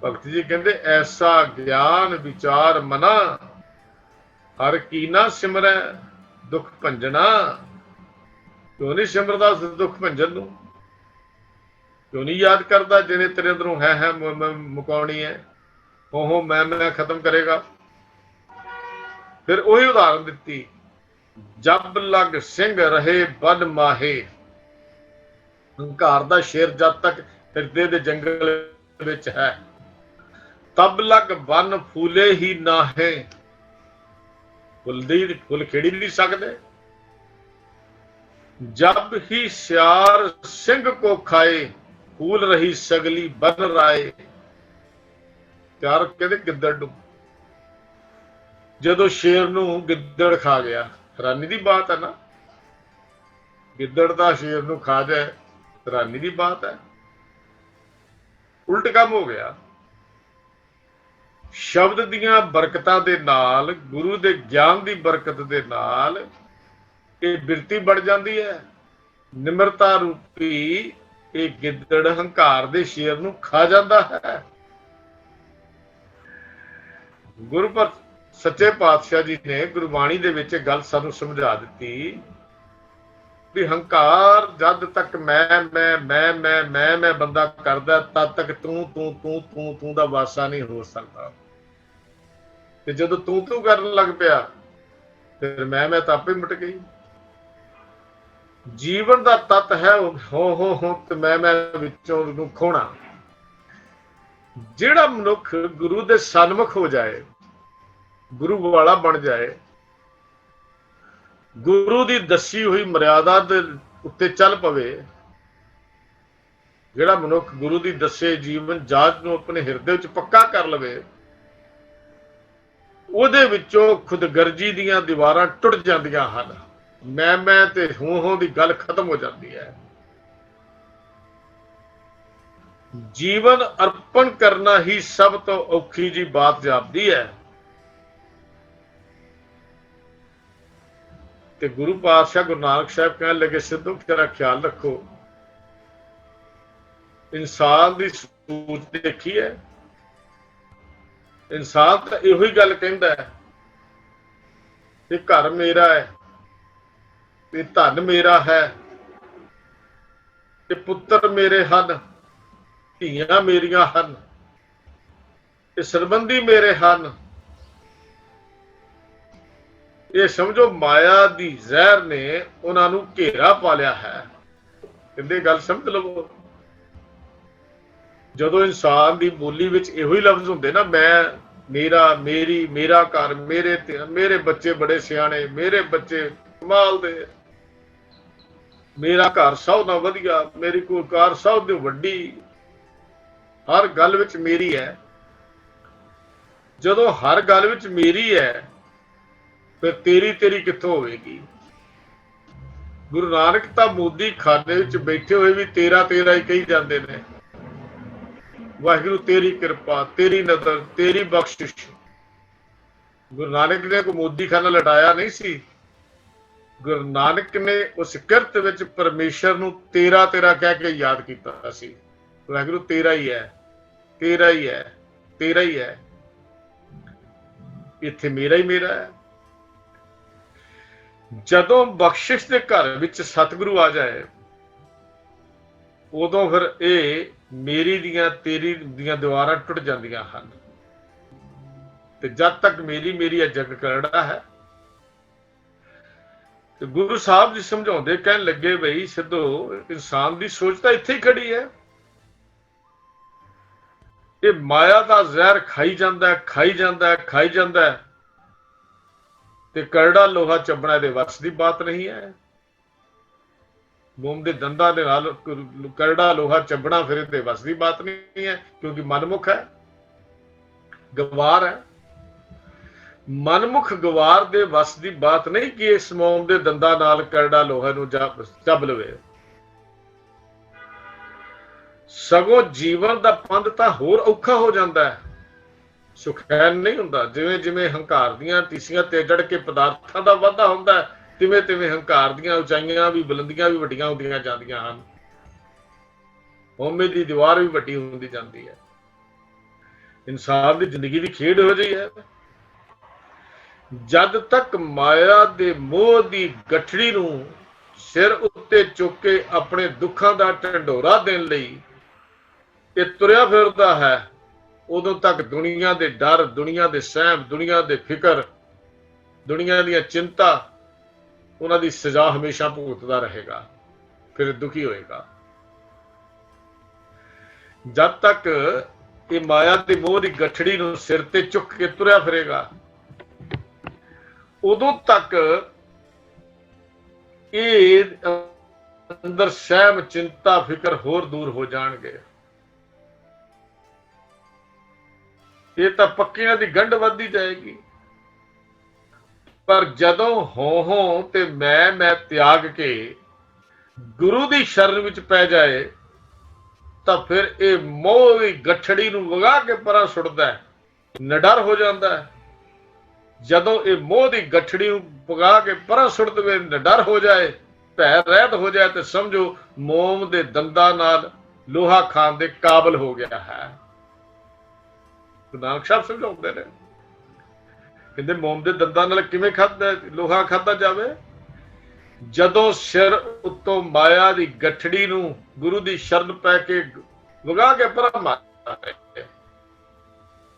ਭਗਤ ਜੀ ਕਹਿੰਦੇ ਐਸਾ ਗਿਆਨ ਵਿਚਾਰ ਮਨਾ ਹਰ ਕੀ ਨਾ ਸਿਮਰੈ ਦੁੱਖ ਭੰਜਨਾ। ਕਿਉਂ ਨਹੀਂ ਸਿਮਰਦਾ ਉਸ ਦੁੱਖ ਭੰਜਨ ਨੂੰ, ਕਿਉਂ ਨਹੀਂ ਯਾਦ ਕਰਦਾ ਜਿਹਨੇ ਤੇਰੇ ਅੰਦਰੋਂ ਹੈ ਮੁਕਾਉਣੀ ਹੈ, ਉਹ ਮੈਂ ਖਤਮ ਕਰੇਗਾ। ਫਿਰ ਉਹੀ ਉਦਾਹਰਨ ਦਿੱਤੀ, ਜਬ ਲਗ ਸਿੰਘ ਰਹੇ ਬਨ ਮਾਹੇ। ਹੰਕਾਰ ਦਾ ਸ਼ੇਰ ਜਦ ਤੱਕ ਹਿਰਦੇ ਦੇ ਜੰਗਲ ਵਿੱਚ ਹੈ, ਤਬ ਲਗ ਬਨ ਫੂਲੇ ਹੀ ਨਾਹੇ। ਫੁੱਲ ਖੇੜੀ ਨਹੀਂ ਸਕਦੇ। ਜਬ ਹੀ ਸਿਆਰ ਸਿੰਘ ਕੋ ਖਾਏ ਫੂਲ ਰਹੀ ਸਗਲੀ ਬਨ ਰਾਏ। ਪਿਆਰ ਕਹਿੰਦੇ ਗਿੱਦੜ ਨੂੰ, ਜਦੋਂ ਸ਼ੇਰ ਨੂੰ ਗਿੱਦੜ ਖਾ ਗਿਆ, ਹੈਰਾਨੀ ਦੀ ਬਾਤ ਹੈ ਨਾ। ਗਿੱਦੜ ਦਾ ਸ਼ੇਰ ਨੂੰ ਖਾ ਜਾਏ, ਹੈਰਾਨੀ ਦੀ ਬਾਤ ਹੈ। ਉਲਟ ਕੰਮ ਹੋ ਗਿਆ। ਸ਼ਬਦ ਦੀਆਂ ਬਰਕਤਾਂ ਦੇ ਨਾਲ, ਗੁਰੂ ਦੇ ਗਿਆਨ ਦੀ ਬਰਕਤ ਦੇ ਨਾਲ ਇਹ ਬਿਰਤੀ ਬਣ ਜਾਂਦੀ ਹੈ। ਨਿਮਰਤਾ ਰੂਪੀ ਇਹ ਗਿੱਦੜ ਹੰਕਾਰ ਦੇ ਸ਼ੇਰ ਨੂੰ ਖਾ ਜਾਂਦਾ ਹੈ। ਗੁਰੂ ਪਰ ਸੱਚੇ ਪਾਤਸ਼ਾਹ ਜੀ ਨੇ ਗੁਰਬਾਣੀ ਦੇ ਵਿੱਚ ਗੱਲ ਸਾਨੂੰ ਸਮਝਾ ਦਿੱਤੀ ਵੀ ਹੰਕਾਰ ਜਦ ਤੱਕ ਮੈਂ ਬੰਦਾ ਕਰਦਾ, ਤਦ ਤੱਕ ਤੂੰ ਦਾ ਵਾਸਾ ਨਹੀਂ ਹੋ ਸਕਦਾ। ਤੇ ਜਦੋਂ ਤੂੰ ਕਰਨ ਲੱਗ ਪਿਆ, ਫਿਰ ਮੈਂ ਤਾਂ ਆਪੇ ਮਿਟ ਗਈ। ਜੀਵਨ ਦਾ ਤੱਤ ਹੈ ਹੋ ਤੇ ਮੈਂ ਵਿੱਚੋਂ ਉਹਨੂੰ ਖੋਣਾ। ਜਿਹੜਾ ਮਨੁੱਖ ਗੁਰੂ ਦੇ ਸਨਮੁਖ ਹੋ ਜਾਏ, ਗੁਰੂ ਵਾਲਾ ਬਣ ਜਾਏ, ਗੁਰੂ ਦੀ ਦੱਸੀ ਹੋਈ ਮਰਿਆਦਾ ਦੇ ਉੱਤੇ ਚੱਲ ਪਵੇ, ਜਿਹੜਾ ਮਨੁੱਖ ਗੁਰੂ ਦੀ ਦੱਸੇ ਜੀਵਨ ਜਾਚ ਨੂੰ ਆਪਣੇ ਹਿਰਦੇ ਵਿੱਚ ਪੱਕਾ ਕਰ ਲਵੇ, ਉਹਦੇ ਵਿੱਚੋਂ ਖੁਦਗਰਜੀ ਦੀਆਂ ਦੀਵਾਰਾਂ ਟੁੱਟ ਜਾਂਦੀਆਂ ਹਨ। ਮੈਂ ਤੇ ਹੂੰ ਦੀ ਗੱਲ ਖਤਮ ਹੋ ਜਾਂਦੀ ਹੈ। ਜੀਵਨ ਅਰਪਣ ਕਰਨਾ ਹੀ ਸਭ ਤੋਂ ਔਖੀ ਜੀ ਬਾਤ ਜਾਪਦੀ ਹੈ। ਤੇ ਗੁਰੂ ਪਾਤਸ਼ਾਹ ਗੁਰੂ ਨਾਨਕ ਸਾਹਿਬ ਕਹਿਣ ਲੱਗੇ, ਸਿੱਧੂ ਤੇਰਾ ਖਿਆਲ ਰੱਖੋ, ਇਨਸਾਨ ਦੀ ਸੋਚ ਦੇਖੀ ਹੈ। ਇਨਸਾਨ ਤਾਂ ਇਹੋ ਹੀ ਗੱਲ ਕਹਿੰਦਾ ਹੈ ਕਿ ਘਰ ਮੇਰਾ ਹੈ, ਇਹ ਧਨ ਮੇਰਾ ਹੈ, ਇਹ ਪੁੱਤਰ ਮੇਰੇ ਹਨ, ਧੀਆਂ ਮੇਰੀਆਂ ਹਨ, ਇਹ ਸੰਬੰਧੀ ਮੇਰੇ ਹਨ। ਇਹ ਸਮਝੋ ਮਾਇਆ ਦੀ ਜ਼ਹਿਰ ਨੇ ਉਹਨਾਂ ਨੂੰ ਘੇਰਾ ਪਾ ਲਿਆ ਹੈ। ਕਹਿੰਦੇ ਗੱਲ ਸਮਝ ਲਵੋ। ਜਦੋਂ ਇਨਸਾਨ ਦੀ ਬੋਲੀ ਵਿੱਚ ਇਹੋ ਹੀ ਲਫ਼ਜ਼ ਹੁੰਦੇ ਨਾ, ਮੈਂ, ਮੇਰਾ, ਮੇਰੀ, ਮੇਰਾ ਘਰ, ਮੇਰੇ ਬੱਚੇ ਬੜੇ ਸਿਆਣੇ, ਮੇਰੇ ਬੱਚੇ ਕਮਾਲ ਦੇ, ਮੇਰਾ ਘਰ ਸਭ ਨਾਲੋਂ ਵਧੀਆ, ਮੇਰੀ ਕੋਈ ਕਾਰ ਸਭ ਤੋਂ ਵੱਡੀ, ਹਰ ਗੱਲ ਵਿੱਚ ਮੇਰੀ ਹੈ। ਜਦੋਂ ਹਰ ਗੱਲ ਵਿੱਚ ਮੇਰੀ ਹੈ, ਫਿਰ ਤੇਰੀ ਕਿੱਥੋਂ ਹੋਵੇਗੀ? ਗੁਰੂ ਨਾਨਕ ਤਾਂ ਮੋਦੀ ਖਾਨੇ ਵਿੱਚ ਬੈਠੇ ਹੋਏ ਵੀ ਤੇਰਾ ਹੀ ਕਹੀ ਜਾਂਦੇ ਨੇ। ਵਾਹਿਗੁਰੂ ਤੇਰੀ ਕਿਰਪਾ, ਤੇਰੀ ਨਜ਼ਰ, ਤੇਰੀ ਬਖਸ਼ਿਸ਼। ਗੁਰੂ ਨਾਨਕ ਨੇ ਕੋਈ ਮੋਦੀ ਖਾਨਾ ਲਟਾਇਆ ਨਹੀਂ ਸੀ। ਗੁਰੂ ਨਾਨਕ ਨੇ ਉਸ ਕਿਰਤ ਵਿੱਚ ਪਰਮੇਸ਼ਰ ਨੂੰ ਤੇਰਾ ਕਹਿ ਕੇ ਯਾਦ ਕੀਤਾ ਸੀ। ਵਾਹਿਗੁਰੂ ਤੇਰਾ ਹੀ ਹੈ, ਤੇਰਾ ਹੀ ਹੈ, ਤੇਰਾ ਹੀ ਹੈ। ਇੱਥੇ ਮੇਰਾ ਹੀ ਮੇਰਾ ਹੈ। ਜਦੋਂ ਬਖਸ਼ਿਸ਼ ਦੇ ਘਰ ਵਿੱਚ ਸਤਿਗੁਰੂ ਆ ਜਾਏ, ਉਦੋਂ ਫਿਰ ਇਹ ਮੇਰੀ ਦੀਆਂ ਤੇਰੀ ਦੀਆਂ ਦੀਵਾਰਾਂ ਟੁੱਟ ਜਾਂਦੀਆਂ ਹਨ, ਤੇ ਜਦ ਤੱਕ ਮੇਰੀ ਮੇਰੀ ਇਹ ਜਗ ਕਰੜਾ ਹੈ। ਤੇ ਗੁਰੂ ਸਾਹਿਬ ਜੀ ਸਮਝਾਉਂਦੇ, ਕਹਿਣ ਲੱਗੇ ਬਈ ਸਿੱਧੋ, ਇਨਸਾਨ ਦੀ ਸੋਚ ਤਾਂ ਇੱਥੇ ਹੀ ਖੜੀ ਹੈ। ਇਹ ਮਾਇਆ ਦਾ ਜ਼ਹਿਰ ਖਾਈ ਜਾਂਦਾ, ਖਾਈ ਜਾਂਦਾ, ਖਾਈ ਜਾਂਦਾ, ਤੇ ਕਰੜਾ ਲੋਹਾ ਚੱਬਣਾ ਇਹਦੇ ਵੱਸ ਦੀ ਬਾਤ ਨਹੀਂ ਹੈ। ਮੋਮ ਦੇ ਦੰਦਾਂ ਦੇ ਨਾਲ ਕਰੜਾ ਲੋਹਾ ਚੱਬਣਾ ਫਿਰ ਇਹਦੇ ਵੱਸ ਦੀ ਬਾਤ ਨਹੀਂ ਹੈ, ਕਿਉਂਕਿ ਮਨਮੁਖ ਹੈ, ਗਵਾਰ ਹੈ। ਮਨਮੁਖ ਗਵਾਰ ਦੇ ਵੱਸ ਦੀ ਬਾਤ ਨਹੀਂ ਕਿ ਇਸ ਮੋਮ ਦੇ ਦੰਦਾਂ ਨਾਲ ਕਰੜਾ ਲੋਹਾ ਨੂੰ ਚੱਬ ਲਵੇ। ਸਗੋਂ ਜੀਵਨ ਦਾ ਪੰਧ ਤਾਂ ਹੋਰ ਔਖਾ ਹੋ ਜਾਂਦਾ ਹੈ, ਸੁਖੈਨ ਨਹੀਂ ਹੁੰਦਾ। ਜਿਵੇਂ ਜਿਵੇਂ ਹੰਕਾਰ ਦੀਆਂ ਟੀਸੀਆਂ ਤੇ ਜੜ ਕੇ ਪਦਾਰਥਾਂ ਦਾ ਵਾਧਾ ਹੁੰਦਾ ਹੈ, ਤਿਵੇਂ ਤਿਵੇਂ ਹੰਕਾਰ ਦੀਆਂ ਉਚਾਈਆਂ ਵੀ, ਬੁਲੰਦੀਆਂ ਵੀ ਵੱਡੀਆਂ ਹੁੰਦੀਆਂ ਜਾਂਦੀਆਂ ਹਨ। ਹਉਮੈ ਦੀ ਦੀਵਾਰ ਵੀ ਵੱਡੀ ਹੁੰਦੀ ਜਾਂਦੀ ਹੈ। ਇਨਸਾਨ ਦੀ ਜ਼ਿੰਦਗੀ ਦੀ ਖੇਡ ਹੋ ਰਹੀ ਹੈ। ਜਦ ਤੱਕ ਮਾਇਆ ਦੇ ਮੋਹ ਦੀ ਗਠੜੀ ਨੂੰ ਸਿਰ ਉੱਤੇ ਚੁੱਕ ਕੇ ਆਪਣੇ ਦੁੱਖਾਂ ਦਾ ਢੰਡੋਰਾ ਦੇਣ ਲਈ ਇਹ ਤੁਰਿਆ ਫਿਰਦਾ ਹੈ, ਉਦੋਂ ਤੱਕ ਦੁਨੀਆ ਦੇ ਡਰ, ਦੁਨੀਆ ਦੇ ਸਹਿਮ, ਦੁਨੀਆ ਦੇ ਫਿਕਰ, ਦੁਨੀਆ ਦੀਆਂ ਚਿੰਤਾ, ਉਹਨਾਂ ਦੀ ਸਜ਼ਾ ਹਮੇਸ਼ਾ ਭੁਗਤਦਾ ਰਹੇਗਾ, ਫਿਰ ਦੁਖੀ ਹੋਏਗਾ। ਜਦ ਤੱਕ ਇਹ ਮਾਇਆ ਦੇ ਮੋਹ ਦੀ ਗਠੜੀ ਨੂੰ ਸਿਰ ਤੇ ਚੁੱਕ ਕੇ ਤੁਰਿਆ ਫਿਰੇਗਾ, ਉਦੋਂ ਤੱਕ ਇਹ ਅੰਦਰ ਸਹਿਮ, ਚਿੰਤਾ, ਫਿਕਰ ਹੋਰ ਦੂਰ ਹੋ ਜਾਣਗੇ। ਇਹ ਤਾਂ ਪੱਕਿਆਂ ਦੀ ਗੰਢ ਵੱਧਦੀ ਜਾਏਗੀ। ਪਰ ਜਦੋਂ ਹੋ ਤੇ ਮੈਂ ਤਿਆਗ ਕੇ ਗੁਰੂ ਦੀ ਸ਼ਰਨ ਵਿੱਚ ਪੈ ਜਾਏ, ਤਾਂ ਫਿਰ ਇਹ ਮੋਹ ਦੀ ਗਠੜੀ ਨੂੰ ਵਗਾ ਕੇ ਪਰਾਂ ਸੁੱਟਦਾ ਹੈ, ਨਿਡਰ ਹੋ ਜਾਂਦਾ ਹੈ। ਜਦੋਂ ਇਹ ਮੋਹ ਦੀ ਗਠੜੀ ਨੂੰ ਵਗਾ ਕੇ ਪਰਾਂ ਸੁੱਟ ਦੇਵੇ, ਨਿਡਰ ਹੋ ਜਾਏ, ਭੈ ਰਹਿਤ ਹੋ ਜਾਏ, ਤੇ ਸਮਝੋ ਮੋਮ ਦੇ ਦੰਦਾਂ ਨਾਲ ਲੋਹਾ ਖਾਣ ਦੇ ਕਾਬਲ ਹੋ ਗਿਆ ਹੈ। ਨਾਨਕ ਸਾਹਿਬ ਸਮਝਾਉਂਦੇ ਨੇ, ਕਹਿੰਦੇ ਮੋਮ ਦੇ ਦੰਦਾਂ ਨਾਲ ਕਿਵੇਂ ਲੋਹਾ ਖਾਧਾ ਜਾਵੇ? ਜਦੋਂ ਸਿਰ ਉੱਤੋਂ ਮਾਇਆ ਦੀ ਗਠੜੀ ਨੂੰ ਗੁਰੂ ਦੀ ਸ਼ਰਨ ਪੈ ਕੇ ਵਗਾ ਕੇ ਪਰਾਂ ਮਾਰੇ,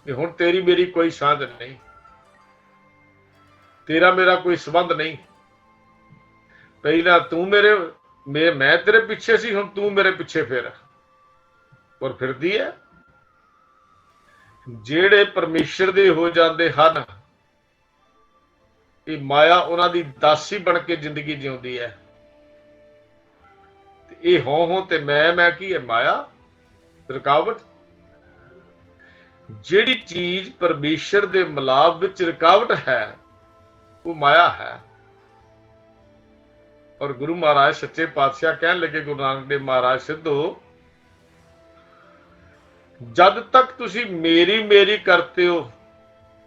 ਹੁਣ ਤੇਰੀ ਮੇਰੀ ਕੋਈ ਸਾਂਝ ਨਹੀਂ, ਤੇਰਾ ਮੇਰਾ ਕੋਈ ਸੰਬੰਧ ਨਹੀਂ। ਪਹਿਲਾਂ ਤੂੰ ਮੈਂ ਤੇਰੇ ਪਿੱਛੇ ਸੀ, ਹੁਣ ਤੂੰ ਮੇਰੇ ਪਿੱਛੇ ਫਿਰ ਔਰ ਫਿਰਦੀ ਹੈ। ਜਿਹੜੇ ਪਰਮੇਸ਼ਰ ਦੇ ਹੋ ਜਾਂਦੇ ਹਨ, ਇਹ ਮਾਇਆ ਉਹਨਾਂ ਦੀ ਦਾਸੀ ਬਣ ਕੇ ਜ਼ਿੰਦਗੀ ਜਿਉਂਦੀ ਹੈ। ਇਹ ਹੋ ਤੇ ਮੈਂ ਕੀ ਹੈ? ਮਾਇਆ, ਰੁਕਾਵਟ। ਜਿਹੜੀ ਚੀਜ਼ ਪਰਮੇਸ਼ਰ ਦੇ ਮਿਲਾਪ ਵਿੱਚ ਰੁਕਾਵਟ ਹੈ, ਉਹ ਮਾਇਆ ਹੈ। ਔਰ ਗੁਰੂ ਮਹਾਰਾਜ ਸੱਚੇ ਪਾਤਸ਼ਾਹ ਕਹਿਣ ਲੱਗੇ, ਗੁਰੂ ਨਾਨਕ ਦੇਵ ਮਹਾਰਾਜ, ਸਿੱਧੋ, ਜਦ ਤੱਕ ਤੁਸੀਂ ਮੇਰੀ ਮੇਰੀ ਕਰਤੇ ਹੋ,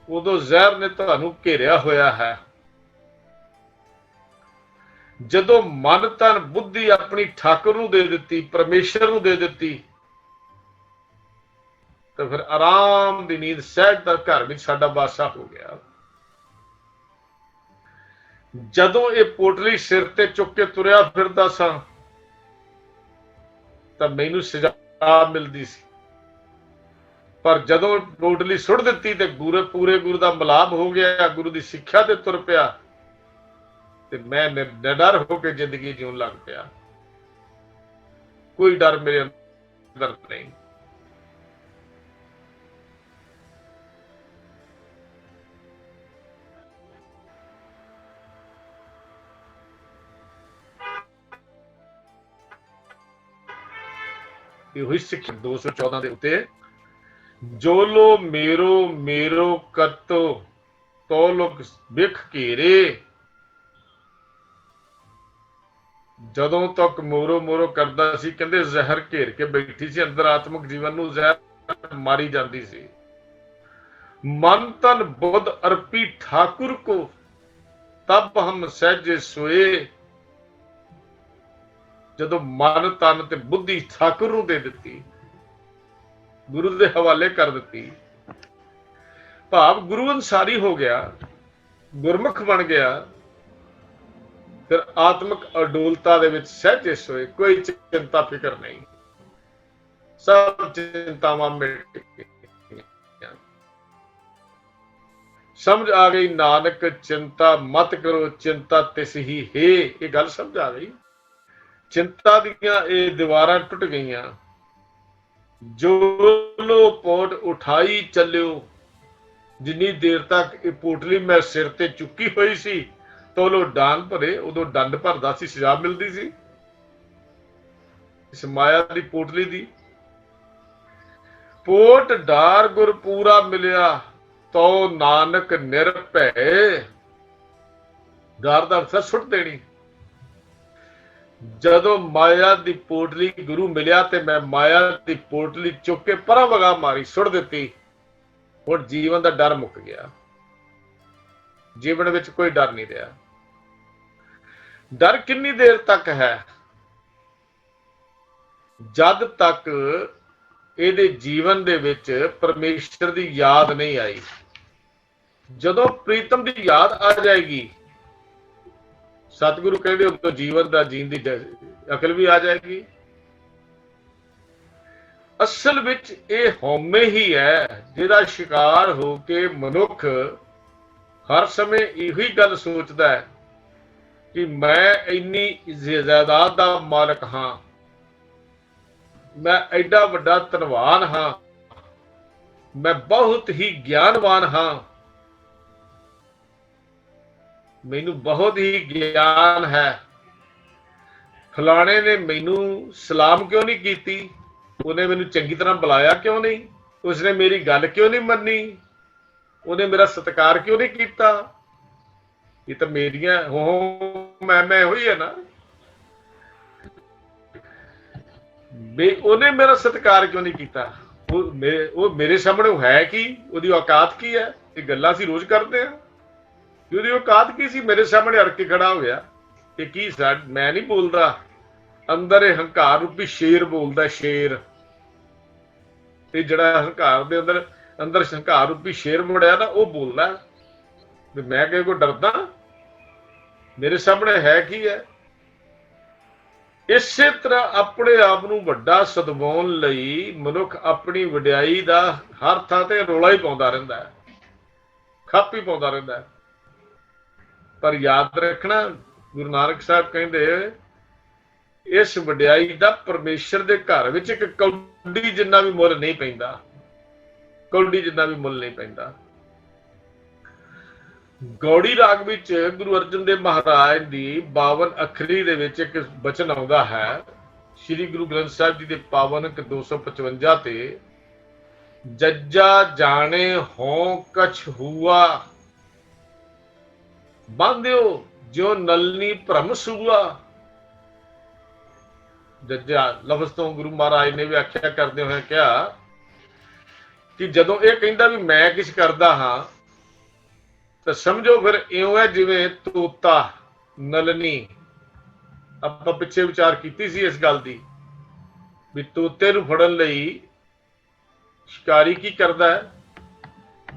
ਉਦੋਂ ਜ਼ਹਿਰ ਨੇ ਤੁਹਾਨੂੰ ਘੇਰਿਆ ਹੋਇਆ ਹੈ। ਜਦੋਂ ਮਨ ਤਨ ਬੁੱਧੀ ਆਪਣੀ ਠਾਕੁਰ ਨੂੰ ਦੇ ਦਿੱਤੀ, ਪਰਮੇਸ਼ਰ ਨੂੰ ਦੇ ਦਿੱਤੀ, ਤਾਂ ਫਿਰ ਆਰਾਮ ਦੀ ਨੀਂਦ ਸਹਿਜ ਦਾ ਘਰ ਵਿੱਚ ਸਾਡਾ ਬਾਦਸ਼ਾਹ ਹੋ ਗਿਆ। ਜਦੋਂ ਇਹ ਪੋਟਲੀ ਸਿਰ ਤੇ ਚੁੱਕ ਕੇ ਤੁਰਿਆ ਫਿਰਦਾ ਸਾਂ, ਤਾਂ ਮੈਨੂੰ ਸਜ਼ਾ ਮਿਲਦੀ ਸੀ। ਪਰ ਜਦੋਂ ਪੋਟਲੀ ਸੁੱਟ ਦਿੱਤੀ ਤੇ ਪੂਰੇ ਗੁਰੂ ਦਾ ਮਿਲਾਪ ਹੋ ਗਿਆ, ਗੁਰੂ ਦੀ ਸਿੱਖਿਆ ਤੇ ਤੁਰ ਪਿਆ, ਤੇ ਮੈਂ ਨਿਡਰ ਹੋ ਕੇ ਜ਼ਿੰਦਗੀ ਜਿਉਣ ਲੱਗ ਪਿਆ। ਕੋਈ ਡਰ ਮੇਰੇ ਅੰਦਰ ਨਹੀਂ। ਇਹੋ ਸਿੱਖਿਆ 214 ਦੇ ਉੱਤੇ, ਜੋ ਲੋ ਮੇਰੋ ਮੇਰੋ ਕਰਤੋ ਤੋ ਲੋਕ ਵਿਖ ਘੇਰੇ। ਜਦੋਂ ਤੱਕ ਮੋਰੋ ਮੋਰੋ ਕਰਦਾ ਸੀ, ਕਹਿੰਦੇ ਜ਼ਹਿਰ ਘੇਰ ਕੇ ਬੈਠੀ ਸੀ, ਅੰਦਰ ਆਤਮਿਕ ਜੀਵਨ ਨੂੰ ਜ਼ਹਿਰ ਮਾਰੀ ਜਾਂਦੀ ਸੀ। ਮਨ ਤਨ ਬੁੱਧ ਅਰਪੀ ਠਾਕੁਰ ਕੋ, ਤਬ ਹਮ ਸਹਿਜੇ ਸੋਏ। ਜਦੋਂ ਮਨ ਤਨ ਤੇ ਬੁੱਧੀ ਠਾਕੁਰ ਨੂੰ ਦੇ ਦਿੱਤੀ, ਗੁਰੂ ਦੇ ਹਵਾਲੇ ਕਰ ਦਿੱਤੀ, ਭਾਵ ਗੁਰੂ ਅਨਸਾਰੀ ਹੋ ਗਿਆ, ਗੁਰਮੁਖ ਬਣ ਗਿਆ, ਫਿਰ ਆਤਮਿਕ ਅਡੋਲਤਾ ਦੇ ਵਿੱਚ ਸਹਿਜੇ ਸੋਏ, ਕੋਈ ਚਿੰਤਾ ਫਿਕਰ ਨਹੀਂ। सब चिंतावां मिट गईयां। समझ आ गई नानक चिंता मत करो, चिंता तिस ही है। ये गल समझ आ गई। चिंता दियां ये दीवारां टुट गईयां। जो लो पोट उठाई चलियो। जिन्नी देर तक ये पोटली मैं सिर ते चुकी हुई सी, तो लो डान भरे, उदों डंड भरदा सी, सजा मिलदी सी इस माया दी पोटली दी। पोट डार गुर पूरा मिलिया, तो नानक निरभै। डार दा अर्थ सुट देनी। ਜਦੋਂ ਮਾਇਆ ਦੀ ਪੋਟਲੀ ਗੁਰੂ ਮਿਲਿਆ ਤੇ ਮੈਂ ਮਾਇਆ ਦੀ ਪੋਟਲੀ ਚੁੱਕ ਕੇ ਪਰਾਂ ਵਗਾ ਮਾਰੀ, ਸੁੱਟ ਦਿੱਤੀ। ਹੁਣ ਜੀਵਨ ਦਾ ਡਰ ਮੁੱਕ ਗਿਆ। ਜੀਵਨ ਵਿੱਚ ਕੋਈ ਡਰ ਨਹੀਂ ਰਿਹਾ। ਡਰ ਕਿੰਨੀ ਦੇਰ ਤੱਕ ਹੈ? ਜਦ ਤੱਕ ਇਹਦੇ ਜੀਵਨ ਦੇ ਵਿੱਚ ਪਰਮੇਸ਼ਰ ਦੀ ਯਾਦ ਨਹੀਂ ਆਈ। ਜਦੋਂ ਪ੍ਰੀਤਮ ਦੀ ਯਾਦ ਆ ਜਾਏਗੀ, ਸਤਿਗੁਰੂ ਕਹਿੰਦੇ ਉਦੋਂ ਜੀਵਨ ਦਾ ਜੀਣ ਦੀ ਅਕਲ ਵੀ ਆ ਜਾਏਗੀ। ਅਸਲ ਵਿੱਚ ਇਹ ਹਉਮੈ ਹੀ ਹੈ ਜਿਹਦਾ ਸ਼ਿਕਾਰ ਹੋ ਕੇ ਮਨੁੱਖ ਹਰ ਸਮੇਂ ਇਹੀ ਗੱਲ ਸੋਚਦਾ ਹੈ ਕਿ ਮੈਂ ਇੰਨੀ ਜਾਇਦਾਦ ਦਾ ਮਾਲਕ ਹਾਂ, ਮੈਂ ਐਡਾ ਵੱਡਾ ਧਨਵਾਨ ਹਾਂ, ਮੈਂ ਬਹੁਤ ਹੀ ਗਿਆਨਵਾਨ ਹਾਂ, ਮੈਨੂੰ ਬਹੁਤ ਹੀ ਗਿਆਨ ਹੈ। ਫਲਾਣੇ ਨੇ ਮੈਨੂੰ ਸਲਾਮ ਕਿਉਂ ਨਹੀਂ ਕੀਤੀ? ਉਹਨੇ ਮੈਨੂੰ ਚੰਗੀ ਤਰ੍ਹਾਂ ਬੁਲਾਇਆ ਕਿਉਂ ਨਹੀਂ? ਉਸਨੇ ਮੇਰੀ ਗੱਲ ਕਿਉਂ ਨਹੀਂ ਮੰਨੀ? ਉਹਨੇ ਮੇਰਾ ਸਤਿਕਾਰ ਕਿਉਂ ਨਹੀਂ ਕੀਤਾ? ਇਹ ਤਾਂ ਮੇਰੀਆਂ ਮੈਂ ਹੋਈ ਹੈ ਨਾ। ਉਹਨੇ ਮੇਰਾ ਸਤਿਕਾਰ ਕਿਉਂ ਨਹੀਂ ਕੀਤਾ? ਉਹ ਮੇਰੇ ਸਾਹਮਣੇ ਹੈ ਕੀ? ਉਹਦੀ ਔਕਾਤ ਕੀ ਹੈ? ਇਹ ਗੱਲਾਂ ਅਸੀਂ ਰੋਜ਼ ਕਰਦੇ ਹਾਂ। ਉਹਦੀ ਔਕਾਤ ਕੀ ਸੀ? ਮੇਰੇ ਸਾਹਮਣੇ ਅੜ ਕੇ ਖੜਾ ਹੋ ਗਿਆ। ਇਹ ਕੀ ਮੈਂ ਨਹੀਂ ਬੋਲਦਾ, ਅੰਦਰ ਇਹ ਹੰਕਾਰ ਰੂਪੀ ਸ਼ੇਰ ਬੋਲਦਾ। ਸ਼ੇਰ ਤੇ ਜਿਹੜਾ ਹੰਕਾਰ ਦੇ ਅੰਦਰ ਹੰਕਾਰ ਰੂਪੀ ਸ਼ੇਰ ਮੁੜਿਆ ਨਾ, ਉਹ ਬੋਲਦਾ ਵੀ ਮੈਂ ਕਿਸੇ ਕੋਲ ਡਰਦਾ? ਮੇਰੇ ਸਾਹਮਣੇ ਹੈ ਕੀ ਹੈ? ਇਸੇ ਤਰ੍ਹਾਂ ਆਪਣੇ ਆਪ ਨੂੰ ਵੱਡਾ ਸਦਵਾਉਣ ਲਈ ਮਨੁੱਖ ਆਪਣੀ ਵਡਿਆਈ ਦਾ ਹਰ ਥਾਂ ਤੇ ਰੌਲਾ ਹੀ ਪਾਉਂਦਾ ਰਹਿੰਦਾ ਹੈ, ਖੱਪ ਹੀ ਪਾਉਂਦਾ ਰਹਿੰਦਾ ਹੈ। ਪਰ ਯਾਦ ਰੱਖਣਾ, ਗੁਰੂ ਨਾਨਕ ਸਾਹਿਬ ਕਹਿੰਦੇ ਇਸ ਵਡਿਆਈ ਦਾ ਪਰਮੇਸ਼ਰ ਦੇ ਘਰ ਵਿੱਚ ਇੱਕ ਕੌਡੀ ਜਿੰਨਾ ਵੀ ਮੁੱਲ ਨਹੀਂ ਪੈਂਦਾ। ਕੌਡੀ ਜਿੰਨਾ ਵੀ ਮੁੱਲ ਨਹੀਂ ਪੈਂਦਾ। ਗੌੜੀ ਰਾਗ ਵਿੱਚ ਗੁਰੂ ਅਰਜਨ ਦੇਵ ਮਹਾਰਾਜ ਦੀ 52 ਅੱਖਰੀ ਦੇ ਵਿੱਚ ਇੱਕ ਬਚਨ ਆਉਂਦਾ ਹੈ। ਸ੍ਰੀ ਗੁਰੂ ਗ੍ਰੰਥ ਸਾਹਿਬ ਜੀ ਦੇ ਪਾਵਨ ਅੰਕ 255 ਤੇ, ਜੱਜਾ ਜਾਣੇ ਹੋਂ ਕਛ ਹੂਆ, ਬਾਂਧਿਓ ਜੋ ਨਲਨੀ ਭਰਮ ਸੂਆ। ਜੱਜਾ ਲਫ਼ਜ਼ ਤੋਂ ਗੁਰੂ ਮਹਾਰਾਜ ਨੇ ਵਿਆਖਿਆ ਕਰਦੇ ਹੋਏ ਕਿਹਾ ਕਿ ਜਦੋਂ ਇਹ ਕਹਿੰਦਾ ਵੀ ਮੈਂ ਕੁਛ ਕਰਦਾ ਹਾਂ, ਤਾਂ ਸਮਝੋ ਫਿਰ ਇਉਂ ਹੈ ਜਿਵੇਂ ਤੋਤਾ ਨਲਨੀ। ਆਪਾਂ ਪਿੱਛੇ ਵਿਚਾਰ ਕੀਤੀ ਸੀ ਇਸ ਗੱਲ ਦੀ ਵੀ ਤੋਤੇ ਨੂੰ ਫੜਨ ਲਈ ਸ਼ਿਕਾਰੀ ਕੀ ਕਰਦਾ ਹੈ?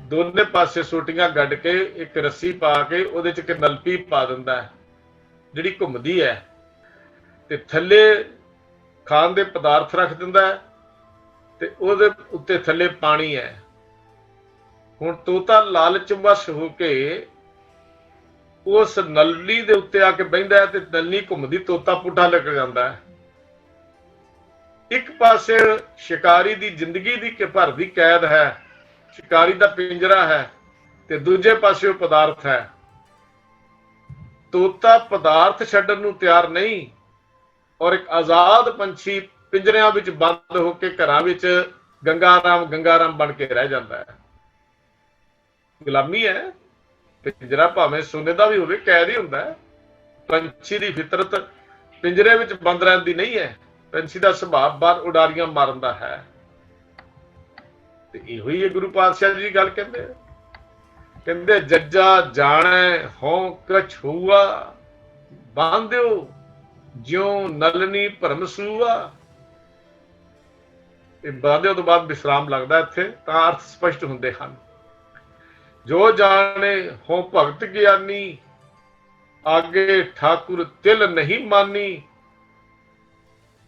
ਦੋਨੇ ਪਾਸੇ ਸੋਟੀਆਂ ਗੱਡ ਕੇ ਇੱਕ ਰੱਸੀ ਪਾ ਕੇ ਉਹਦੇ ਚ ਇੱਕ ਨਲਪੀ ਪਾ ਦਿੰਦਾ ਹੈ ਜਿਹੜੀ ਘੁੰਮਦੀ ਹੈ, ਤੇ ਥੱਲੇ ਖਾਣ ਦੇ ਪਦਾਰਥ ਰੱਖ ਦਿੰਦਾ ਹੈ ਤੇ ਉਹਦੇ ਉੱਤੇ ਥੱਲੇ ਪਾਣੀ ਹੈ। ਹੁਣ ਤੋਤਾ ਲਾਲਚਵਸ਼ ਹੋ ਕੇ ਉਸ ਨਲਨੀ ਦੇ ਉੱਤੇ ਆ ਕੇ ਬਹਿੰਦਾ ਹੈ ਤੇ ਨਲਨੀ ਘੁੰਮਦੀ, ਤੋਤਾ ਪੁੱਠਾ ਲੱਗ ਜਾਂਦਾ ਹੈ। ਇੱਕ ਪਾਸੇ ਸ਼ਿਕਾਰੀ ਦੀ ਜ਼ਿੰਦਗੀ ਦੀ ਭਰ ਦੀ ਕੈਦ ਹੈ, ਸ਼ਿਕਾਰੀ ਦਾ ਪਿੰਜਰਾ ਹੈ, ਤੇ ਦੂਜੇ ਪਾਸੇ ਉਹ ਪਦਾਰਥ ਹੈ। ਤੋਤਾ ਪਦਾਰਥ ਛੱਡਣ ਨੂੰ ਤਿਆਰ ਨਹੀਂ, ਔਰ ਇੱਕ ਆਜ਼ਾਦ ਪੰਛੀ ਪਿੰਜਰਿਆਂ ਵਿੱਚ ਬੰਦ ਹੋ ਕੇ ਘਰਾਂ ਵਿੱਚ ਗੰਗਾਰਾਮ ਬਣ ਕੇ ਰਹਿ ਜਾਂਦਾ ਹੈ। ਗੁਲਾਮੀ ਹੈ। ਪਿੰਜਰਾ ਭਾਵੇਂ ਸੋਨੇ ਦਾ ਵੀ ਹੋਵੇ, ਕੈਦ ਹੀ ਹੁੰਦਾ ਹੈ। ਪੰਛੀ ਦੀ ਫਿਤਰਤ ਪਿੰਜਰੇ ਵਿੱਚ ਬੰਦ ਰਹਿਣ ਦੀ ਨਹੀਂ ਹੈ। ਪੰਛੀ ਦਾ ਸੁਭਾਅ ਬਾਹਰ ਉਡਾਰੀਆਂ ਮਾਰਨ ਦਾ ਹੈ। ਤੇ ਇਹੋ ਹੀ ਗੁਰੂ ਪਾਤਸ਼ਾਹ ਜੀ ਗੱਲ ਕਹਿੰਦੇ ਜੱਜਾ ਜਾਣੈ ਹੋਂ ਕਛ ਹੂਆ, ਬਾਂਧਿਓ ਜਿਉ ਨਲਨੀ ਭਰਮ ਸੂਆ। ਇਹ ਬਾਂਧਿਓ ਤੋਂ ਬਾਅਦ ਵਿਸਰਾਮ ਲੱਗਦਾ, ਇੱਥੇ ਤਾਂ ਅਰਥ ਸਪਸ਼ਟ ਹੁੰਦੇ ਹਨ। ਜੋ ਜਾਣੇ ਹੋ ਭਗਤ ਗਿਆਨੀ, ਆਗੇ ਠਾਕੁਰ ਤਿਲ ਨਹੀਂ ਮਾਨੀ।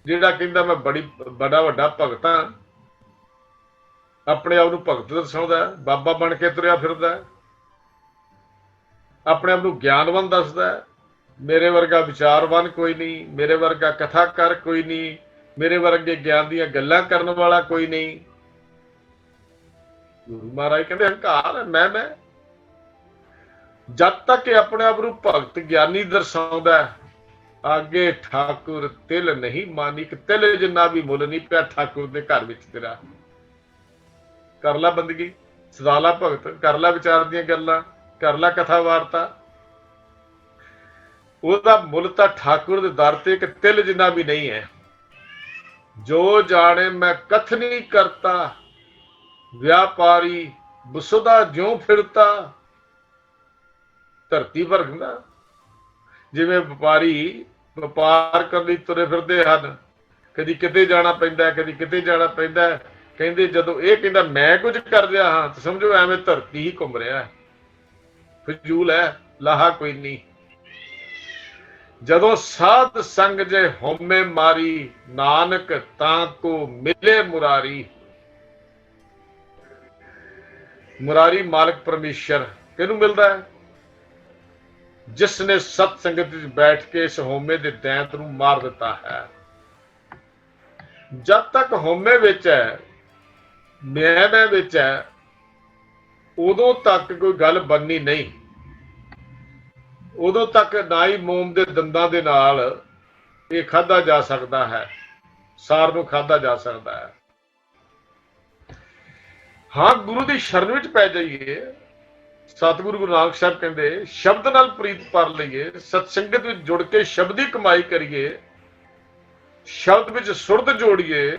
ਜਿਹੜਾ ਕਹਿੰਦਾ ਮੈਂ ਬੜਾ ਵੱਡਾ ਭਗਤ ਹਾਂ, ਆਪਣੇ ਆਪ ਨੂੰ ਭਗਤ ਦਰਸਾਉਂਦਾ, ਬਾਬਾ ਬਣ ਕੇ ਤੁਰਿਆ ਫਿਰਦਾ, ਆਪਣੇ ਆਪ ਨੂੰ ਗਿਆਨਵਾਨ ਦੱਸਦਾ, ਮੇਰੇ ਵਰਗਾ ਵਿਚਾਰਵਾਨ ਕੋਈ ਨਹੀਂ, ਮੇਰੇ ਵਰਗਾ ਕਥਾਕਾਰ ਕੋਈ ਨਹੀਂ, ਮੇਰੇ ਵਰਗੇ ਗਿਆਨ ਦੀਆਂ ਗੱਲਾਂ ਕਰਨ ਵਾਲਾ ਕੋਈ ਨਹੀਂ। ਗੁਰੂ ਮਹਾਰਾਜ ਕਹਿੰਦੇ ਹੰਕਾਰ ਹੈ, ਮੈਂ ਜਦ ਤੱਕ ਇਹ ਆਪਣੇ ਆਪ ਨੂੰ ਭਗਤ ਗਿਆਨੀ ਦਰਸਾਉਂਦਾ, ਅੱਗੇ ਠਾਕੁਰ ਤਿਲ ਨਹੀਂ ਮਾਨੀ, ਕਿ ਤਿਲ ਜਿੰਨਾ ਵੀ ਮੁੱਲ ਨਹੀਂ ਪਿਆ ਠਾਕੁਰ ਦੇ ਘਰ ਵਿੱਚ ਤੇਰਾ। ਕਰ ਲਾ ਬੰਦਗੀ, ਸਦਾ ਲਾ ਭਗਤ, ਕਰ ਲਾ ਵਿਚਾਰ ਦੀਆਂ ਗੱਲਾਂ, ਕਰ ਲਾ ਕਥਾ ਵਾਰਤਾ, ਉਹਦਾ ਮੁੱਲ ਤਾਂ ਠਾਕੁਰ ਦੇ ਦਰ ਤੇ ਇੱਕ ਤਿਲ ਜਿੰਨਾ ਵੀ ਨਹੀਂ ਹੈ। ਜੋ ਜਾਣੇ ਮੈਂ ਕਥ ਨਹੀਂ ਕਰਤਾ, ਵਿਆਪਾਰੀ ਬਸੁਦਾ ਜਿਉਂ ਫਿਰਤਾ। ਧਰਤੀ ਭਰਦਾ, ਜਿਵੇਂ ਵਪਾਰੀ ਵਪਾਰ ਕਰਨ ਲਈ ਤੁਰੇ ਫਿਰਦੇ ਹਨ, ਕਦੀ ਕਿਤੇ ਜਾਣਾ ਪੈਂਦਾ, ਕਦੀ ਕਿਤੇ ਜਾਣਾ ਪੈਂਦਾ। ਕਹਿੰਦੇ ਜਦੋਂ ਇਹ ਕਹਿੰਦਾ ਮੈਂ ਕੁਝ ਕਰ ਰਿਹਾ ਹਾਂ, ਤਾਂ ਸਮਝੋ ਐਵੇਂ ਧਰਤੀ ਹੀ ਘੁੰਮ ਰਿਹਾ, ਫਜ਼ੂਲ ਹੈ, ਲਾਹਾ ਕੋਈ ਨਹੀਂ। ਜਦੋਂ ਸਾਧ ਸੰਗ ਜੇ ਹਉਮੈ ਮਾਰੀ, ਨਾਨਕ ਤਾਂ ਕੋ ਮਿਲੇ ਮੁਰਾਰੀ। ਮੁਰਾਰੀ ਮਾਲਕ ਪਰਮੇਸ਼ਰ ਕਿਹਨੂੰ ਮਿਲਦਾ ਹੈ? ਜਿਸ ਨੇ ਸਤ ਸੰਗਤ ਵਿੱਚ ਬੈਠ ਕੇ ਇਸ ਹਉਮੈ ਦੇ ਦੈਂਤ ਨੂੰ ਮਾਰ ਦਿੱਤਾ ਹੈ। ਜਦ ਤੱਕ ਹਉਮੈ ਵਿੱਚ ਹੈ, ਮੈਂ ਵਿੱਚ ਹੈ, ਉਦੋਂ ਤੱਕ ਕੋਈ ਗੱਲ ਬਣਨੀ ਨਹੀਂ। ਉਦੋਂ ਤੱਕ ਨਾ ਹੀ ਮੋਮ ਦੇ ਦੰਦਾਂ ਦੇ ਨਾਲ ਇਹ ਖਾਧਾ ਜਾ ਸਕਦਾ ਹੈ, ਸਾਰ ਨੂੰ ਖਾਧਾ ਜਾ ਸਕਦਾ ਹੈ। ਹਾਂ, ਗੁਰੂ ਦੀ ਸ਼ਰਨ ਵਿੱਚ ਪੈ ਜਾਈਏ। ਸਤਿਗੁਰੂ ਗੁਰੂ ਨਾਨਕ ਸਾਹਿਬ ਕਹਿੰਦੇ ਸ਼ਬਦ ਨਾਲ ਪ੍ਰੀਤ ਪਰ ਲਈਏ, ਸਤਸੰਗਤ ਵਿੱਚ ਜੁੜ ਕੇ ਸ਼ਬਦੀ ਕਮਾਈ ਕਰੀਏ, ਸ਼ਬਦ ਵਿੱਚ ਸੁਰਤ ਜੋੜੀਏ,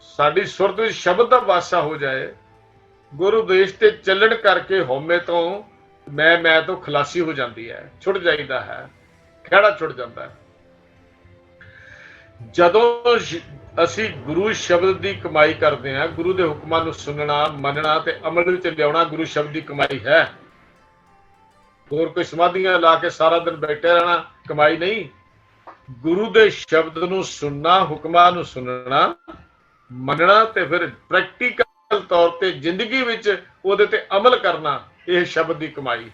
ਸਾਡੀ ਸੁਰਤ ਵਿੱਚ ਸ਼ਬਦ ਦਾ ਵਾਸਾ ਹੋ ਜਾਏ। ਗੁਰੂ ਦੇਸ਼ ਤੇ ਚੱਲਣ ਕਰਕੇ ਹਉਮੈ ਤੋਂ ਮੈਂ ਤੋਂ ਖਲਾਸੀ ਹੋ ਜਾਂਦੀ ਹੈ, ਛੁੱਟ ਜਾਈਦਾ ਹੈ, ਖਹਿੜਾ ਛੁੱਟ ਜਾਂਦਾ ਹੈ। ਜਦੋਂ ਅਸੀਂ ਗੁਰੂ ਸ਼ਬਦ ਦੀ ਕਮਾਈ ਕਰਦੇ ਹਾਂ, ਗੁਰੂ ਦੇ ਹੁਕਮਾਂ ਨੂੰ ਸੁਣਨਾ, ਮੰਨਣਾ ਤੇ ਅਮਲ ਵਿੱਚ ਲਿਆਉਣਾ ਗੁਰੂ ਸ਼ਬਦ ਦੀ ਕਮਾਈ ਹੈ। ਹੋਰ ਕੋਈ ਸਮਾਧੀਆਂ ਲਾ ਕੇ ਸਾਰਾ ਦਿਨ ਬੈਠੇ ਰਹਿਣਾ ਕਮਾਈ ਨਹੀਂ। ਗੁਰੂ ਦੇ ਸ਼ਬਦ ਨੂੰ ਸੁਣਨਾ, ਹੁਕਮਾਂ ਨੂੰ ਸੁਣਨਾ, ਮੰਨਣਾ ਤੇ ਫਿਰ ਪ੍ਰੈਕਟੀਕਲ ਤੌਰ ਤੇ ਜ਼ਿੰਦਗੀ ਵਿੱਚ ਉਹਦੇ ਤੇ ਅਮਲ ਕਰਨਾ, ਇਹ ਸ਼ਬਦ ਦੀ ਕਮਾਈ।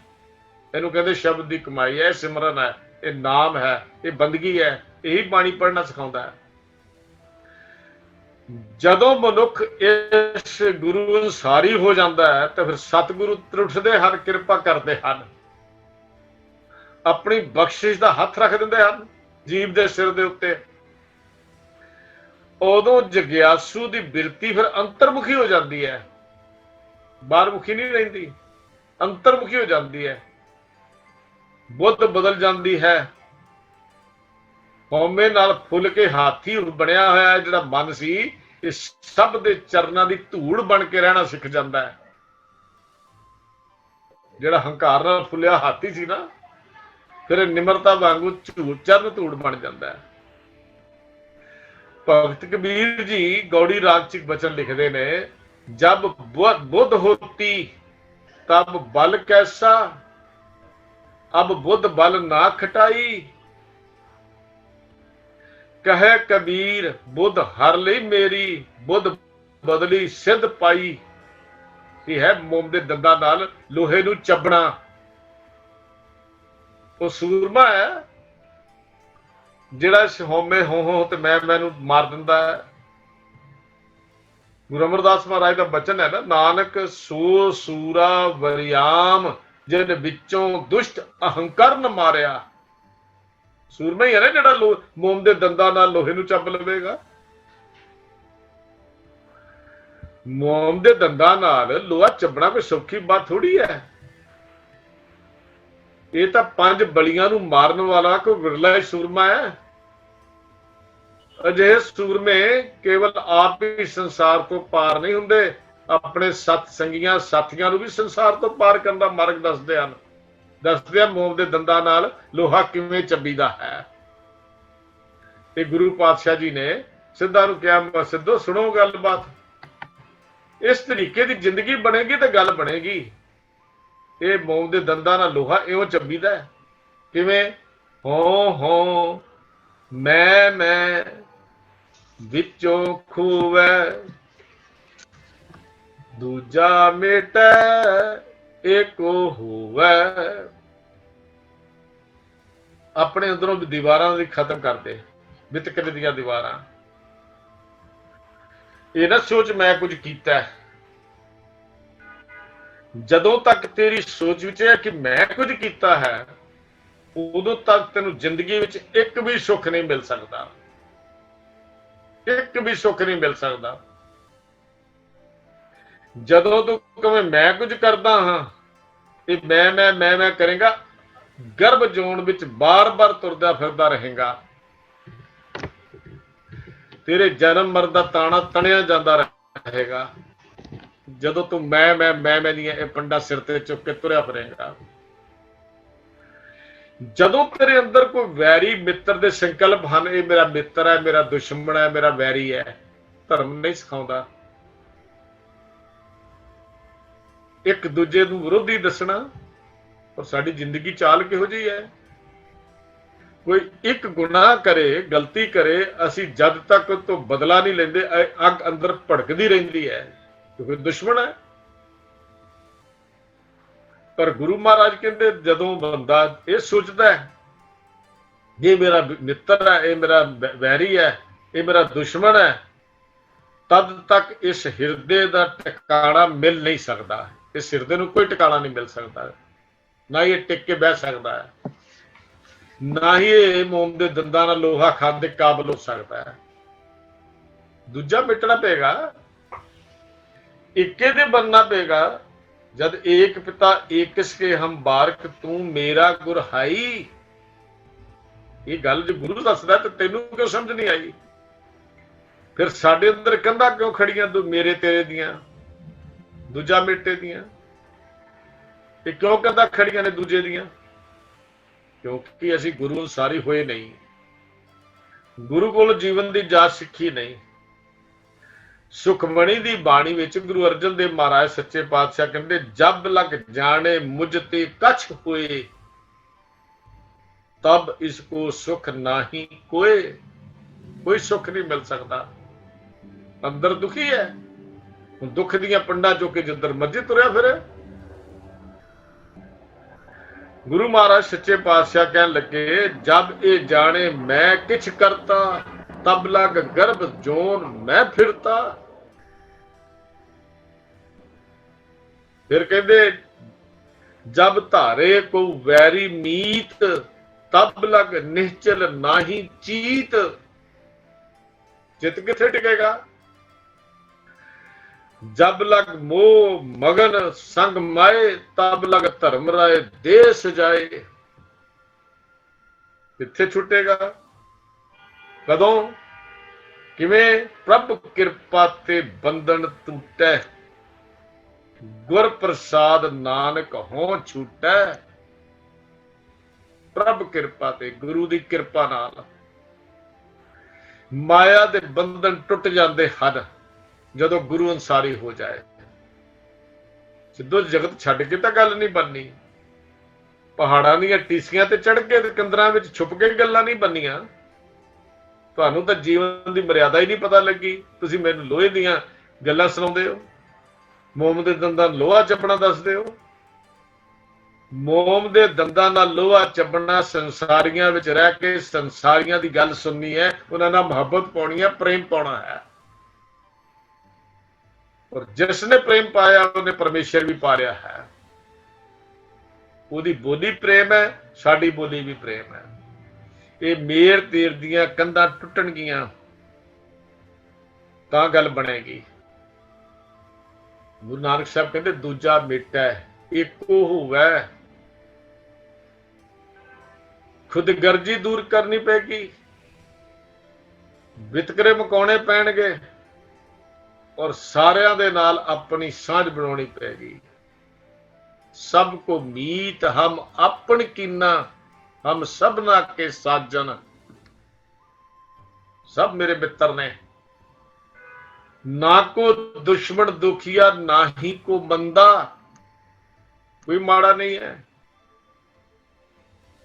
ਇਹਨੂੰ ਕਹਿੰਦੇ ਸ਼ਬਦ ਦੀ ਕਮਾਈ ਹੈ, ਸਿਮਰਨ ਹੈ, ਇਹ ਨਾਮ ਹੈ, ਇਹ ਬੰਦਗੀ ਹੈ, ਇਹੀ ਬਾਣੀ ਪੜ੍ਹਨਾ ਸਿਖਾਉਂਦਾ ਹੈ। ਜਦੋਂ ਮਨੁੱਖ ਇਸ ਗੁਰੂ ਅਨੁਸਾਰੀ ਹੋ ਜਾਂਦਾ ਹੈ ਤਾਂ ਫਿਰ ਸਤਿਗੁਰੂ ਤਰੁੱਠਦੇ ਹਨ, ਕਿਰਪਾ ਕਰਦੇ ਹਨ, ਆਪਣੀ ਬਖਸ਼ਿਸ਼ ਦਾ ਹੱਥ ਰੱਖ ਦਿੰਦੇ ਹਨ ਜੀਵ ਦੇ ਸਿਰ ਦੇ ਉੱਤੇ। ਉਦੋਂ ਜਗਿਆਸੂ ਦੀ ਬਿਰਤੀ ਫਿਰ ਅੰਤਰਮੁਖੀ ਹੋ ਜਾਂਦੀ ਹੈ, ਬਾਹਰਮੁਖੀ ਨਹੀਂ ਰਹਿੰਦੀ, ਅੰਤਰਮੁਖੀ ਹੋ ਜਾਂਦੀ ਹੈ। ਬੁੱਧ ਬਦਲ ਜਾਂਦੀ ਹੈ। ਹਉਮੈ ਨਾਲ ਫੁੱਲ ਕੇ ਹਾਥੀ ਬਣਿਆ ਹੋਇਆ ਹੈ ਜਿਹੜਾ ਮਨ ਸੀ, ਇਹ ਸਭ ਦੇ ਚਰਨਾਂ ਦੀ ਧੂੜ ਬਣ ਕੇ ਰਹਿਣਾ ਸਿੱਖ ਜਾਂਦਾ ਹੈ। ਜਿਹੜਾ ਹੰਕਾਰ ਨਾਲ ਫੁੱਲਿਆ ਹਾਥੀ ਸੀ ਨਾ, ਫਿਰ ਨਿਮਰਤਾ ਵਾਂਗੂ ਚਰਨ ਧੂੜ ਬਣ ਜਾਂਦਾ ਹੈ। ਭਗਤ ਕਬੀਰ ਜੀ ਗੌੜੀ ਰਾਗ ਚ ਬਚਨ ਲਿਖਦੇ ਨੇ, ਜਬ ਬੁੱਧ ਹੋਤੀ ਤਬ ਬਲ ਕੈਸਾ, ਅਬ ਬੁੱਧ ਬਲ ਨਾ ਖਟਾਈ। ਕਹੇ ਕਬੀਰ ਬੁੱਧ ਹਰ ਲਈ ਮੇਰੀ, ਬੁੱਧ ਬਦਲੀ ਸਿੱਧ ਪਾਈ। ਇਹ ਹੈ ਮੋਮ ਦੇ ਦੰਦਾਂ ਨਾਲ ਲੋਹੇ ਨੂੰ ਚੱਬਣਾ। ਉਹ ਸੂਰਮਾ ਹੈ ਜਿਹੜਾ ਇਸ ਹਉਮੈ ਹੋ ਤੇ ਮੈਂ ਨੂੰ ਮਾਰ ਦਿੰਦਾ ਹੈ। ਗੁਰੂ ਅਮਰਦਾਸ ਮਹਾਰਾਜ ਦਾ ਬਚਨ ਹੈ ਨਾ, ਨਾਨਕ ਸੋ ਸੂਰਾ ਵਰਿਆਮ ਜਿਨ ਵਿੱਚੋਂ ਦੁਸ਼ਟ ਅਹੰਕਾਰ ਨ ਮਾਰਿਆ। ਸੂਰਮਾ ਹੀ ਹੈ ਨਾ ਜਿਹੜਾ ਮੋਮ ਦੇ ਦੰਦਾਂ ਨਾਲ ਲੋਹੇ ਨੂੰ ਚੱਬ ਲਵੇਗਾ। ਮੋਮ ਦੇ ਦੰਦਾਂ ਨਾਲ ਲੋਹਾ ਚੱਬਣਾ ਕੋਈ ਸੌਖੀ ਬਾਤ ਥੋੜੀ ਹੈ। ਇਹ ਤਾਂ 5 ਬਲੀਆਂ ਨੂੰ ਮਾਰਨ ਵਾਲਾ ਕੋਈ ਵਿਰਲਾ ਸੂਰਮਾ ਹੈ। ਅਜਿਹੇ ਸੂਰਮੇ ਕੇਵਲ ਆਪ ਹੀ ਸੰਸਾਰ ਤੋਂ ਪਾਰ ਨਹੀਂ ਹੁੰਦੇ, ਆਪਣੇ ਸਤ ਸੰਗੀਆਂ ਸਾਥੀਆਂ ਨੂੰ ਵੀ ਸੰਸਾਰ ਤੋਂ ਪਾਰ ਕਰਨ ਦਾ ਮਾਰਗ ਦੱਸਦੇ ਹਨ। ਦੱਸਦੇ ਆ ਮੋਮ ਦੇ ਦੰਦਾਂ ਨਾਲ ਲੋਹਾ ਕਿਵੇਂ ਚੱਬੀਦਾ ਹੈ। ਤੇ ਗੁਰੂ ਪਾਤਸ਼ਾਹ ਜੀ ਨੇ ਸਿੱਧਾ ਨੂੰ ਕਿਹਾ, ਸਿੱਧੋ ਸੁਣੋ ਗੱਲਬਾਤ, ਇਸ ਤਰੀਕੇ ਦੀ ਜ਼ਿੰਦਗੀ ਬਣੇਗੀ ਤੇ ਗੱਲ ਬਣੇਗੀ। ਇਹ ਮੋਮ ਦੇ ਦੰਦਾਂ ਨਾਲ ਲੋਹਾ ਇਉਂ ਚੱਬੀਦਾ ਹੈ। ਕਿਵੇਂ? ਹੋ ਮੈਂ विचों खूवै दूजा मेटै एको होवै। अपने अंदरों दीवारां दी खत्म कर दे, वितकरे दियां दीवारां। ये ना सोच मैं कुछ कीता है। ਜਦੋਂ तक तेरी सोच विच है कि मैं कुछ कीता है, उदों तक तेनू जिंदगी विच एक भी सुख नहीं मिल सकता, एक भी सुख नहीं मिल सकता। ਜਦੋਂ तू कहे मैं कुछ करता हाँ, ये मैं करेगा, गर्भ जोन विच बार बार तुरदा फिरदा रहेगा। तेरे जन्म मरण का ताना तणिया जाता रहेगा। ਜਦੋਂ तू मैं ਦੀਆਂ ਇਹ ਪੰਡਾ ਸਿਰ ਤੇ ਚੁੱਕ ਕੇ ਤੁਰਿਆ ਫਿਰੇਗਾ। ਜਦੋਂ ਤੇਰੇ ਅੰਦਰ ਕੋਈ ਵੈਰੀ ਮਿੱਤਰ ਦੇ ਸੰਕਲਪ ਹਨ, ਇਹ ਮੇਰਾ ਮਿੱਤਰ ਹੈ, ਮੇਰਾ ਦੁਸ਼ਮਣ ਹੈ, ਮੇਰਾ ਵੈਰੀ ਹੈ, ਧਰਮ ਨਹੀਂ ਸਿਖਾਉਂਦਾ। ਇੱਕ ਦੂਜੇ ਨੂੰ ਵਿਰੋਧੀ ਦੱਸਣਾ। ਪਰ ਸਾਡੀ ਜ਼ਿੰਦਗੀ ਚਾਲ ਕਿਹੋ ਜਿਹੀ ਹੈ? ਕੋਈ ਇੱਕ ਗੁਨਾਹ ਕਰੇ, ਗਲਤੀ ਕਰੇ, ਅਸੀਂ ਜਦ ਤੱਕ ਤੋਂ ਬਦਲਾ ਨਹੀਂ ਲੈਂਦੇ, ਅੱਗ ਅੰਦਰ ਭੜਕਦੀ ਰਹਿੰਦੀ ਹੈ, ਕਿਉਂਕਿ ਦੁਸ਼ਮਣ ਹੈ। पर गुरु महाराज कहते जदों बंदा ये सोचता है ये मेरा मित्र है, ये मेरा वैरी है, ये मेरा दुश्मन है, तद तक इस हिरदे का टिकाणा मिल नहीं सकता। इस हिरदे को कोई टिकाणा नहीं मिल सकता, ना ये टिक के बह सकता है, ना ही ये मोम के दंदा नाल लोहा खाने के काबिल हो सकता है। दूजा मिटना पेगा, इक्के दे बनना पेगा। जद एक पिता एक किसके हम बारक, तू मेरा गुर हाई। ये गल जो गुरु दसदा तो तेनू क्यों समझ नहीं आई? फिर साडे अंदर कंधा क्यों खड़ियां, तू मेरे तेरे दियां, दूजा मेटे दियां? ये क्यों कंधा खड़ियां ने दूजे दियां? क्योंकि असी गुरु अनुसारी होए नहीं, गुरु कोल जीवन की जाच सीखी नहीं। सुखमणि दी बाणी विच गुरु अर्जन देव महाराज सच्चे पातशाह कहते, जब लग जाने मुझ ते कछ हुए, तब इसको सुख नाही कोई। कोई सुख नहीं मिल सकता। अंदर दुखी है, दुख दियां पंडा जो कि जिधर मर्जी तुरया फिरे। गुरु महाराज सच्चे पातशाह कहन लगे, जब ये जाने मैं किछ करता, तब लग गर्भ जोन मैं फिरता। फिर कहते, जब धारे को वैरी मीत, तब लग निश्चल नाही चीत। चित किथे टिकेगा? जब लग मोह मगन संग माए, तब लग धर्म राय देश जाए। किथे छुटेगा? कदों? किवें? प्रभ किरपा ते बंधन टूटै, गुर प्रसाद नानक हों छूटै। प्रभ किरपा ते, गुरु दी किरपा नाल माया दे बंधन टुट जाते हैं जदों गुरु अंसारी हो जाए। सिद्धो जगत छड्ड के तां गल नहीं बननी। पहाड़ां दीयां टीसियां ते चढ़ के कंदरां विच छुप के गल्लां नहीं बननियां। ਤੁਹਾਨੂੰ ਤਾਂ ਜੀਵਨ ਦੀ ਮਰਿਆਦਾ ਹੀ ਨਹੀਂ ਪਤਾ ਲੱਗੀ। ਤੁਸੀਂ ਮੈਨੂੰ ਲੋਹੇ ਦੀਆਂ ਗੱਲਾਂ ਸੁਣਾਉਂਦੇ ਹੋ, ਮੋਮ ਦੇ ਦੰਦਾਂ ਲੋਹਾ ਚੱਬਣਾ ਦੱਸਦੇ ਹੋ। ਮੋਮ ਦੇ ਦੰਦਾਂ ਨਾਲ ਲੋਹਾ ਚੱਬਣਾ, ਸੰਸਾਰੀਆਂ ਵਿੱਚ ਰਹਿ ਕੇ ਸੰਸਾਰੀਆਂ ਦੀ ਗੱਲ ਸੁਣਨੀ ਹੈ, ਉਹਨਾਂ ਨਾਲ ਮੁਹੱਬਤ ਪਾਉਣੀ ਹੈ, ਪ੍ਰੇਮ ਪਾਉਣਾ ਹੈ। ਔਰ ਜਿਸ ਨੇ ਪ੍ਰੇਮ ਪਾਇਆ ਉਹਨੇ ਪਰਮੇਸ਼ਰ ਵੀ ਪਾ ਲਿਆ ਹੈ। ਉਹਦੀ ਬੋਲੀ ਪ੍ਰੇਮ ਹੈ, ਸਾਡੀ ਬੋਲੀ ਵੀ ਪ੍ਰੇਮ ਹੈ। ਇਹ ਮੇਰ ਤੇਰ ਦੀਆਂ ਕੰਧਾਂ ਟੁੱਟਣਗੀਆਂ ਤਾਂ ਗੱਲ ਬਣੇਗੀ। ਗੁਰੂ ਨਾਨਕ ਸਾਹਿਬ ਕਹਿੰਦੇ, ਦੂਜਾ ਮੇਟਾ ਇੱਕੋ ਹੋਵੇ। ਖੁਦਗਰਜੀ ਦੂਰ ਕਰਨੀ ਪੈਗੀ, ਵਿਤਕਰੇ ਮੁਕਾਉਣੇ ਪੈਣਗੇ, ਔਰ ਸਾਰਿਆਂ ਦੇ ਨਾਲ ਆਪਣੀ ਸਾਂਝ ਬਣਾਉਣੀ ਪੈਗੀ। ਸਭ ਕੋ ਮੀਤ ਹਮ ਆਪਣ ਕੀਨਾ, हम सबना के साजन। सब मेरे मित्र ने, ना को दुश्मन दुखिया, ना ही को मंदा। कोई माड़ा नहीं है।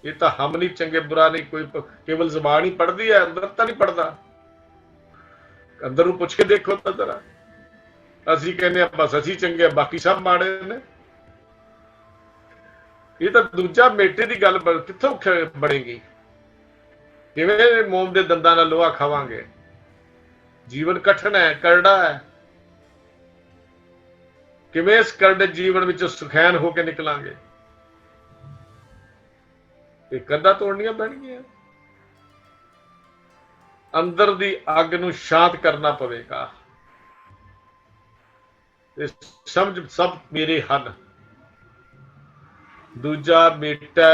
ये तो हम नहीं चंगे बुरा नहीं, कोई केवल जबान ही पढ़ती है, अंदर तो नहीं पढ़ता। अंदर नूं पुछ के देखो तो जरा। ਅਸੀਂ ਕਹਿੰਦੇ ਆ बस ਅਸੀਂ ਚੰਗੇ, बाकी सब माड़े ने। ਇਹ ਤਾਂ ਦੂਜਾ ਮੇਟੇ ਦੀ ਗੱਲ ਕਿੱਥੋਂ ਬਣੇਗੀ? ਕਿਵੇਂ ਮੋਮ ਦੇ ਦੰਦਾਂ ਨਾਲ ਲੋਹਾ ਖਾਵਾਂਗੇ? ਜੀਵਨ ਕਠਨ ਹੈ, ਕਰੜਾ ਹੈ। ਕਿਵੇਂ ਇਸ ਕਰੜੇ ਜੀਵਨ ਵਿੱਚੋਂ ਸੁਖੈਨ ਹੋ ਕੇ ਨਿਕਲਾਂਗੇ? ਇਹ ਕੰਧਾਂ ਤੋੜਨੀਆਂ ਪੈਣਗੀਆਂ। ਅੰਦਰ ਦੀ ਅੱਗ ਨੂੰ ਸ਼ਾਂਤ ਕਰਨਾ ਪਵੇਗਾ। ਇਹ ਸਮਝ ਸਭ ਮੇਰੇ ਹਨ। ਦੂਜਾ ਮੇਟਾ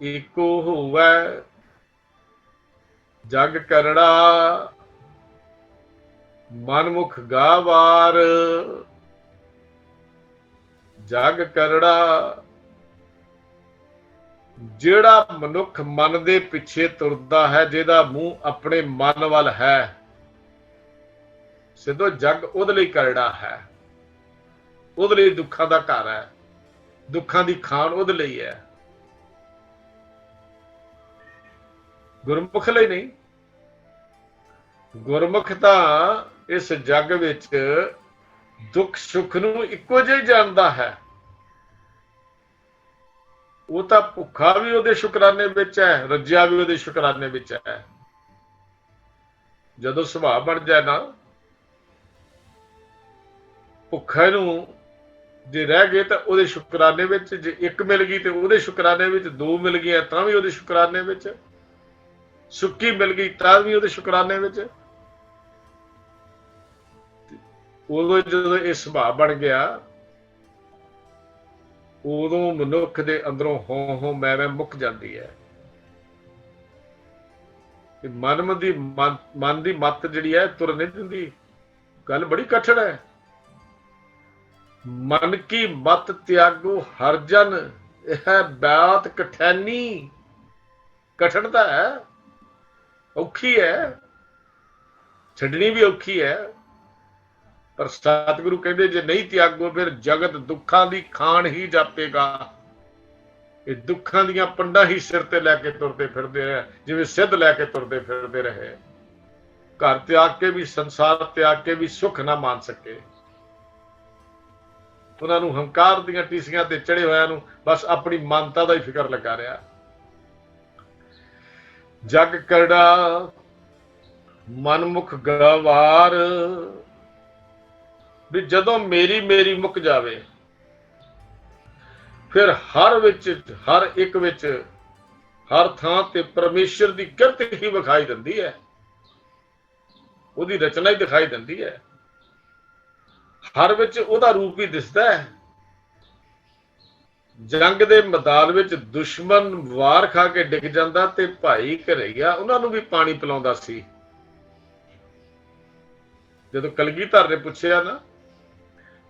ਏਕੋ ਹੋਵੈ, ਜਗ ਕਰੜਾ ਮਨਮੁਖ ਗਾਵਾਰ। ਜਗ ਕਰੜਾ, ਜਿਹੜਾ ਮਨੁੱਖ ਮਨ ਦੇ ਪਿੱਛੇ ਤੁਰਦਾ ਹੈ, ਜਿਹਦਾ ਮੂੰਹ ਆਪਣੇ ਮਨ ਵੱਲ ਹੈ, ਸਿੱਧੋ ਜਗ ਉਹਦੇ ਲਈ ਕਰੜਾ ਹੈ। ਉਹਦੇ ਲਈ ਦੁੱਖਾਂ ਦਾ ਘਰ ਹੈ, ਦੁੱਖਾਂ ਦੀ ਖਾਣ ਉਹਦੇ ਲਈ ਹੈ, ਗੁਰਮੁਖ ਲਈ ਨਹੀਂ। ਗੁਰਮੁਖ ਤਾਂ ਇਸ ਜੱਗ ਵਿੱਚ ਦੁੱਖ ਸੁੱਖ ਨੂੰ ਇੱਕੋ ਜਿਹਾ ਹੀ ਜਾਣਦਾ ਹੈ। ਉਹ ਤਾਂ ਭੁੱਖਾ ਵੀ ਉਹਦੇ ਸ਼ੁਕਰਾਨੇ ਵਿੱਚ ਹੈ, ਰੱਜਿਆ ਵੀ ਉਹਦੇ ਸ਼ੁਕਰਾਨੇ ਵਿੱਚ ਹੈ। ਜਦੋਂ ਸੁਭਾਅ ਬਣ ਜਾਏ ਨਾ, ਭੁੱਖੇ ਨੂੰ ਜੇ ਰਹਿ ਗਏ ਤਾਂ ਉਹਦੇ ਸ਼ੁਕਰਾਨੇ ਵਿੱਚ, ਜੇ ਇੱਕ ਮਿਲ ਗਈ ਤੇ ਉਹਦੇ ਸ਼ੁਕਰਾਨੇ ਵਿੱਚ, ਦੋ ਮਿਲ ਗਈਆਂ ਤਾਂ ਵੀ ਉਹਦੇ ਸ਼ੁਕਰਾਨੇ ਵਿੱਚ, ਸੁੱਕੀ ਮਿਲ ਗਈ ਤਾਂ ਵੀ ਉਹਦੇ ਸ਼ੁਕਰਾਨੇ ਵਿੱਚ। ਉਦੋਂ ਜਦੋਂ ਇਹ ਸੁਭਾਅ ਬਣ ਗਿਆ, ਉਦੋਂ ਮਨੁੱਖ ਦੇ ਅੰਦਰੋਂ ਹੋਂ ਮੈਂ ਮੁੱਕ ਜਾਂਦੀ ਹੈ। ਮਨ ਦੀ ਮੱਤ ਜਿਹੜੀ ਹੈ ਤੁਰ ਨਹੀਂ ਦਿੰਦੀ। ਗੱਲ ਬੜੀ ਕਠਿਨ ਹੈ। ਮਨ ਕੀ ਮਤ ਤਿਆਗੋ ਹਰ ਜਨ, ਇਹ ਬਾਤ ਕਠੈਨੀ। ਕਠਿਨ ਤਾਂ ਹੈ, ਔਖੀ ਹੈ, ਛੱਡਣੀ ਵੀ ਔਖੀ ਹੈ। ਪਰ ਸਤਿਗੁਰੂ ਕਹਿੰਦੇ ਜੇ ਨਹੀਂ ਤਿਆਗੋ ਫਿਰ ਜਗਤ ਦੁੱਖਾਂ ਦੀ ਖਾਣ ਹੀ ਜਾਪੇਗਾ। ਇਹ ਦੁੱਖਾਂ ਦੀਆਂ ਪੰਡਾਂ ਹੀ ਸਿਰ ਤੇ ਲੈ ਕੇ ਤੁਰਦੇ ਫਿਰਦੇ ਰਹੇ, ਜਿਵੇਂ ਸਿੱਧ ਲੈ ਕੇ ਤੁਰਦੇ ਫਿਰਦੇ ਰਹੇ। ਘਰ ਤਿਆਗ ਕੇ ਵੀ, ਸੰਸਾਰ ਤਿਆਗ ਕੇ ਵੀ ਸੁੱਖ ਨਾ ਮਾਣ ਸਕੇ। ਉਹਨਾਂ ਨੂੰ ਹੰਕਾਰ ਦੀਆਂ ਟੀਸੀਆਂ ਤੇ ਚੜੇ ਹੋਇਆਂ ਨੂੰ ਬਸ ਆਪਣੀ ਮਾਨਤਾ ਦਾ ਹੀ ਫਿਕਰ ਲੱਗਾ ਰਿਹਾ। ਜਗ ਕਰੜਾ ਮਨਮੁਖ ਗਵਾਰ। ਵੀ ਜਦੋਂ ਮੇਰੀ ਮੁੱਕ ਜਾਵੇ, ਫਿਰ ਹਰ ਵਿੱਚ, ਹਰ ਇੱਕ ਵਿੱਚ, ਹਰ ਥਾਂ ਤੇ ਪਰਮੇਸ਼ਰ ਦੀ ਕਿਰਤ ਹੀ ਵਿਖਾਈ ਦਿੰਦੀ ਹੈ, ਉਹਦੀ ਰਚਨਾ ਹੀ ਦਿਖਾਈ ਦਿੰਦੀ ਹੈ। ਹਰ ਵਿੱਚ ਉਹਦਾ ਰੂਪ ਹੀ ਦਿਸਦਾ ਹੈ। ਜੰਗ ਦੇ ਮੈਦਾਨ ਵਿੱਚ ਦੁਸ਼ਮਣ ਵਾਰ ਖਾ ਕੇ ਡਿੱਗ ਜਾਂਦਾ ਤੇ ਭਾਈ ਘਰਈਆ ਉਹਨਾਂ ਨੂੰ ਵੀ ਪਾਣੀ ਪਿਲਾਉਂਦਾ ਸੀ। ਜਦੋਂ ਕਲਗੀਧਰ ਨੇ ਪੁੱਛਿਆ ਨਾ,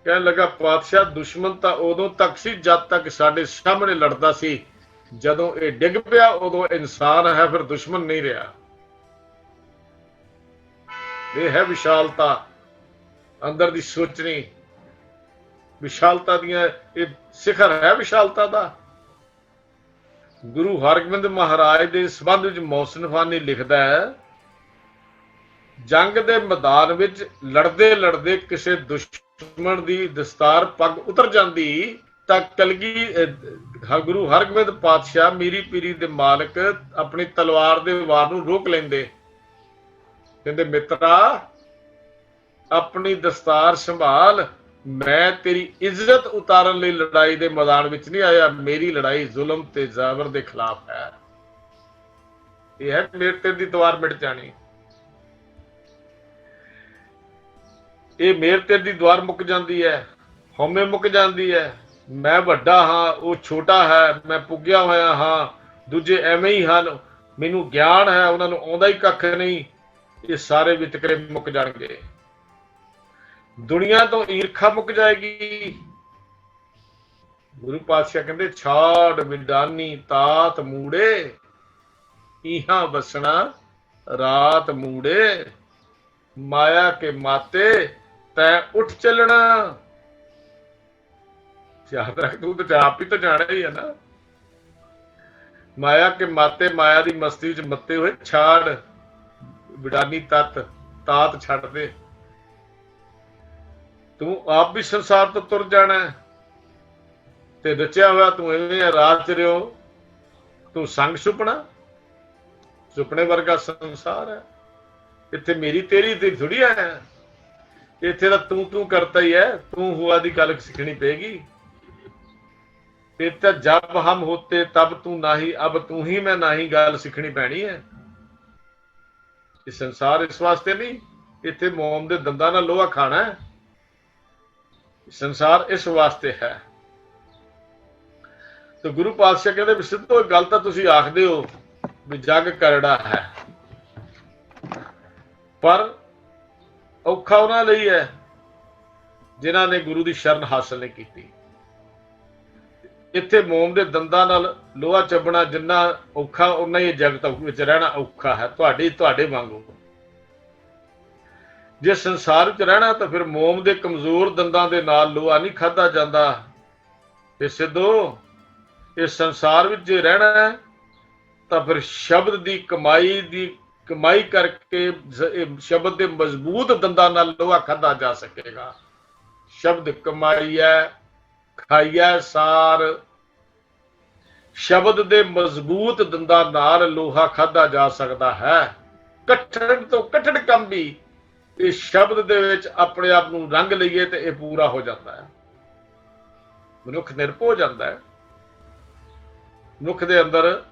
ਕਹਿਣ ਲੱਗਾ ਪਾਤਸ਼ਾਹ ਦੁਸ਼ਮਣ ਤਾਂ ਉਦੋਂ ਤੱਕ ਸੀ ਜਦ ਤੱਕ ਸਾਡੇ ਸਾਹਮਣੇ ਲੜਦਾ ਸੀ, ਜਦੋਂ ਇਹ ਡਿੱਗ ਪਿਆ ਉਦੋਂ ਇਨਸਾਨ ਹੈ, ਫਿਰ ਦੁਸ਼ਮਣ ਨਹੀਂ ਰਿਹਾ। ਇਹ ਹੈ ਵਿਸ਼ਾਲਤਾ, ਅੰਦਰ ਦੀ ਸੋਚਣੀ, ਵਿਸ਼ਾਲਤਾ ਦੀਆਂ ਇਹ ਸਿਖਰ ਹੈ ਵਿਸ਼ਾਲਤਾ ਦਾ। ਗੁਰੂ ਹਰਗੋਬਿੰਦ ਮਹਾਰਾਜ ਦੇ ਸੰਬੰਧ ਵਿੱਚ ਮੌਸਨਫਾਨੀ ਲਿਖਦਾ ਹੈ, ਜੰਗ ਦੇ ਮੈਦਾਨ ਵਿੱਚ ਲੜਦੇ ਲੜਦੇ ਕਿਸੇ ਦੁਸ਼ਮਣ ਦੀ ਦਸਤਾਰ ਪੱਗ ਉਤਰ ਜਾਂਦੀ ਤਾਂ ਗੁਰੂ ਹਰਗੋਬਿੰਦ ਪਾਤਸ਼ਾਹ ਮੀਰੀ ਪੀਰੀ ਦੇ ਮਾਲਕ ਆਪਣੀ ਤਲਵਾਰ ਦੇ ਵਾਰ ਨੂੰ ਰੋਕ ਲੈਂਦੇ। ਕਹਿੰਦੇ ਮਿੱਤਰਾ ਆਪਣੀ ਦਸਤਾਰ ਸੰਭਾਲ, ਮੈਂ ਤੇਰੀ ਇੱਜ਼ਤ ਉਤਾਰਨ ਲਈ ਲੜਾਈ ਦੇ ਮੈਦਾਨ ਵਿੱਚ ਨਹੀਂ ਆਇਆ, ਮੇਰੀ ਲੜਾਈ ਜ਼ੁਲਮ ਤੇ ਜ਼ਾਬਰ ਦੇ ਖਿਲਾਫ ਹੈ। ਇਹ ਹੈ ਮੇਰੇ ਦੀ ਤਲਵਾਰ ਮਿਟ ਜਾਣੀ। ਇਹ ਮੇਰ ਤੇਰ ਦੀ ਦੁਆਰ ਮੁੱਕ ਜਾਂਦੀ ਹੈ, ਹਉਮੈ ਮੁੱਕ ਜਾਂਦੀ ਹੈ। ਮੈਂ ਵੱਡਾ ਹਾਂ, ਉਹ ਛੋਟਾ ਹੈ, ਮੈਂ ਪੁੱਗਿਆ ਹੋਇਆ ਹਾਂ, ਦੂਜੇ ਐਵੇਂ ਹੀ ਹਨ, ਮੈਨੂੰ ਗਿਆਨ ਹੈ, ਉਹਨਾਂ ਨੂੰ ਆਉਂਦਾ ਹੀ ਕੱਖ ਨਹੀਂ। ਇਹ ਸਾਰੇ ਵਿਤਕਰੇ ਮੁੱਕ ਜਾਣਗੇ। ਦੁਨੀਆ ਤੋਂ ਈਰਖਾ ਮੁੱਕ ਜਾਏਗੀ। ਗੁਰੂ ਪਾਤਸ਼ਾਹ ਕਹਿੰਦੇ ਛਾੜ ਵਿਡਾਨੀ ਤਾਤ ਮੂੜੇ, ਇਹਾਂ ਵਸਣਾ ਰਾਤ ਮੂੜੇ। ਮਾਇਆ ਕੇ ਮਾਤੇ ਤੈ ਉੱਠ ਚੱਲਣਾ। ਯਾਦ ਰੱਖ, ਤੂੰ ਤਾਂ ਆਪ ਹੀ ਤਾਂ ਜਾਣਾ ਹੀ ਹੈ ਨਾ। ਮਾਇਆ ਕੇ ਮਾਤੇ, ਮਾਇਆ ਦੀ ਮਸਤੀ ਵਿੱਚ ਮੱਤੇ ਹੋਏ ਛਾੜ ਵਿਡਾਨੀ ਤਤ ਤਾਤ ਛੱਡ ਦੇ। ਤੂੰ ਆਪ ਵੀ ਸੰਸਾਰ ਤੋਂ ਤੁਰ ਜਾਣਾ ਤੇ ਰਚਿਆ ਹੋਇਆ ਤੂੰ ਐਵੇਂ ਰਾਤ ਚ ਰਿਓ। ਤੂੰ ਸੰਗ ਸੁਪਨੇ ਵਰਗਾ ਸੰਸਾਰ ਹੈ। ਇੱਥੇ ਮੇਰੀ ਤੇਰੀ ਤੇ ਥੋੜੀ ਹੈ, ਇੱਥੇ ਤਾਂ ਤੂੰ ਕਰਤਾ ਹੀ ਹੈ। ਤੂੰ ਹੁਆ ਦੀ ਗੱਲ ਸਿੱਖਣੀ ਪਏਗੀ। ਤੇ ਜਬ ਹਮ ਹੋਤੇ ਤਬ ਤੂੰ नाही, अब तू ही मैं नहीं ਗੱਲ ਸਿੱਖਣੀ ਪੈਣੀ ਹੈ। ਇਹ ਸੰਸਾਰ ਇਸ ਵਾਸਤੇ ਨਹੀਂ, ਇੱਥੇ ਮੋਮ ਦੇ ਦੰਦਾਂ ਨਾਲ ਲੋਹਾ ਖਾਣਾ ਹੈ। ਸੰਸਾਰ ਇਸ ਵਾਸਤੇ ਹੈ। ਤੇ ਗੁਰੂ ਪਾਤਸ਼ਾਹ ਕਹਿੰਦੇ ਵੀ ਸਿੱਧੋ ਗੱਲ ਤਾਂ ਤੁਸੀਂ ਆਖਦੇ ਹੋ ਵੀ ਜੱਗ ਕਰੜਾ ਹੈ, ਪਰ ਔਖਾ ਉਹਨਾਂ ਲਈ ਹੈ ਜਿਨ੍ਹਾਂ ਨੇ ਗੁਰੂ ਦੀ ਸ਼ਰਨ ਹਾਸਲ ਨਹੀਂ ਕੀਤੀ। ਇੱਥੇ ਮੋਮ ਦੇ ਦੰਦਾਂ ਨਾਲ ਲੋਹਾ ਚੱਬਣਾ ਜਿੰਨਾ ਔਖਾ, ਉਨਾ ਹੀ ਜਗਤ ਵਿੱਚ ਰਹਿਣਾ ਔਖਾ ਹੈ। ਤੁਹਾਡੇ ਵਾਂਗੂ ਜੇ ਸੰਸਾਰ ਵਿੱਚ ਰਹਿਣਾ ਤਾਂ ਫਿਰ ਮੋਮ ਦੇ ਕਮਜ਼ੋਰ ਦੰਦਾਂ ਦੇ ਨਾਲ ਲੋਹਾ ਨਹੀਂ ਖਾਧਾ ਜਾਂਦਾ। ਤੇ ਸਿੱਧੋ ਇਸ ਸੰਸਾਰ ਵਿੱਚ ਜੇ ਰਹਿਣਾ ਹੈ ਤਾਂ ਫਿਰ ਸ਼ਬਦ ਦੀ ਕਮਾਈ ਕਰਕੇ ਸ਼ਬਦ ਦੇ ਮਜ਼ਬੂਤ ਦੰਦਾਂ ਨਾਲ ਲੋਹਾ ਖਾਧਾ ਜਾ ਸਕੇਗਾ। ਸ਼ਬਦ ਕਮਾਈਐ ਖਾਈਐ ਸਾਰ। ਸ਼ਬਦ ਦੇ ਮਜ਼ਬੂਤ ਦੰਦਾਂ ਨਾਲ ਲੋਹਾ ਖਾਧਾ ਜਾ ਸਕਦਾ ਹੈ। ਕਠਿਨ ਤੋਂ ਕਠਿਨ ਕੰਮ ਵੀ ਇਸ ਸ਼ਬਦ ਦੇ ਵਿੱਚ ਆਪਣੇ ਆਪ ਨੂੰ ਰੰਗ ਲਈਏ ਤੇ ਇਹ ਪੂਰਾ ਹੋ ਜਾਂਦਾ ਹੈ। ਮਨੁੱਖ ਨਿਰਭਉ ਹੋ ਜਾਂਦਾ ਹੈ। ਮਨੁੱਖ ਦੇ ਅੰਦਰ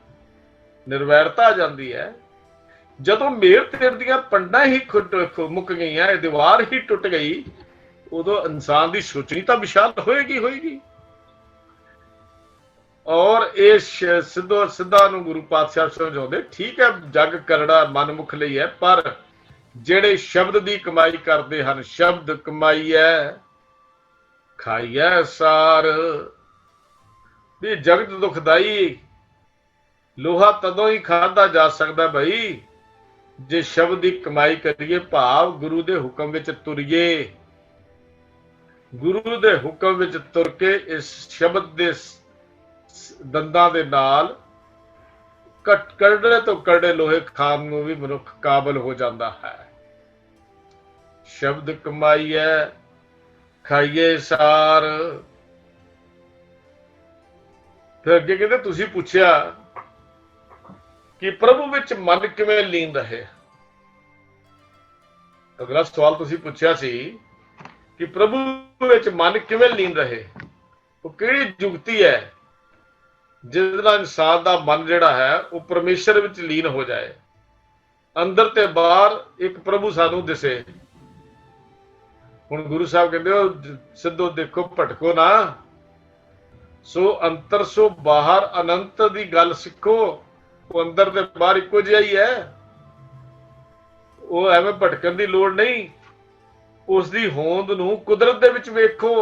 ਨਿਰਵੈਰਤਾ ਆ ਜਾਂਦੀ ਹੈ। ਜਦੋਂ ਮੇਰ ਤੇਰ ਦੀਆਂ ਪੰਡਾਂ ਹੀ ਮੁੱਕ ਗਈਆਂ, ਇਹ ਦੀਵਾਰ ਹੀ ਟੁੱਟ ਗਈ, ਉਦੋਂ ਇਨਸਾਨ ਦੀ ਸੋਚਣੀ ਤਾਂ ਵਿਸ਼ਾਲ ਹੋਏਗੀ। ਔਰ ਇਹ ਸਿੱਧਾ ਨੂੰ ਗੁਰੂ ਪਾਤਸ਼ਾਹ ਸਮਝਾਉਂਦੇ, ਠੀਕ ਹੈ ਜੱਗ ਕਰੜਾ ਮਨਮੁਖ ਲਈ ਹੈ, ਪਰ ਜਿਹੜੇ ਸ਼ਬਦ ਦੀ ਕਮਾਈ ਕਰਦੇ ਹਨ, ਸ਼ਬਦ ਕਮਾਈਐ ਖਾਈਐ ਸਾਰ। ਵੀ ਜਗਤ ਦੁਖਦਾਈ ਲੋਹਾ ਤਦੋਂ ਹੀ ਖਾਧਾ ਜਾ ਸਕਦਾ ਭਾਈ ਜੇ ਸ਼ਬਦ ਦੀ ਕਮਾਈ ਕਰੀਏ, ਭਾਵ ਗੁਰੂ ਦੇ ਹੁਕਮ ਵਿੱਚ ਤੁਰੀਏ। ਗੁਰੂ ਦੇ ਹੁਕਮ ਵਿੱਚ ਤੁਰ ਕੇ ਇਸ ਸ਼ਬਦ ਦੇ ਦੰਦਾਂ ਦੇ ਨਾਲ ਕਰੜੇ ਤੋਂ ਕਰੜੇ ਲੋਹੇ ਖਾਣ ਨੂੰ ਵੀ ਮਨੁੱਖ ਕਾਬਲ ਹੋ ਜਾਂਦਾ ਹੈ। ਸ਼ਬਦ ਕਮਾਈਐ ਖਾਈਏ ਸਾਰ। ਫਿਰ ਅੱਗੇ ਕਹਿੰਦੇ ਤੁਸੀਂ ਪੁੱਛਿਆ ਕਿ ਪ੍ਰਭੂ ਵਿੱਚ ਮਨ ਕਿਵੇਂ ਲੀਨ ਰਹੇ। ਅਗਲਾ ਸਵਾਲ ਤੁਸੀਂ ਪੁੱਛਿਆ ਸੀ ਕਿ ਪ੍ਰਭੂ ਵਿੱਚ ਮਨ ਕਿਵੇਂ ਲੀਨ ਰਹੇ। ਉਹ ਕਿਹੜੀ ਜੁਗਤੀ ਹੈ ਜਿਸ ਨਾਲ ਇਨਸਾਨ ਦਾ ਮਨ ਜਿਹੜਾ ਹੈ ਉਹ ਪਰਮੇਸ਼ਰ ਵਿੱਚ ਲੀਨ ਹੋ ਜਾਏ। ਅੰਦਰ ਤੇ ਬਾਹਰ ਇੱਕ ਪ੍ਰਭੂ ਸਾਨੂੰ ਦਿਸੇ। ਹੁਣ ਗੁਰੂ ਸਾਹਿਬ ਕਹਿੰਦੇ ਹੋ ਸਿੱਧੋ ਦੇਖੋ ਭਟਕੋ ਨਾ, ਸੋ ਅੰਤਰ ਸੋ ਬਾਹਰ ਅਨੰਤ ਦੀ ਗੱਲ ਸਿੱਖੋ। ਉਹ ਅੰਦਰ ਤੇ ਬਾਹਰ ਇੱਕੋ ਜਿਹਾ ਹੀ ਹੈ। ਉਹ ਐਵੇਂ ਭਟਕਣ ਦੀ ਲੋੜ ਨਹੀਂ। ਉਸ ਦੀ ਹੋਂਦ ਨੂੰ ਕੁਦਰਤ ਦੇ ਵਿੱਚ ਵੇਖੋ।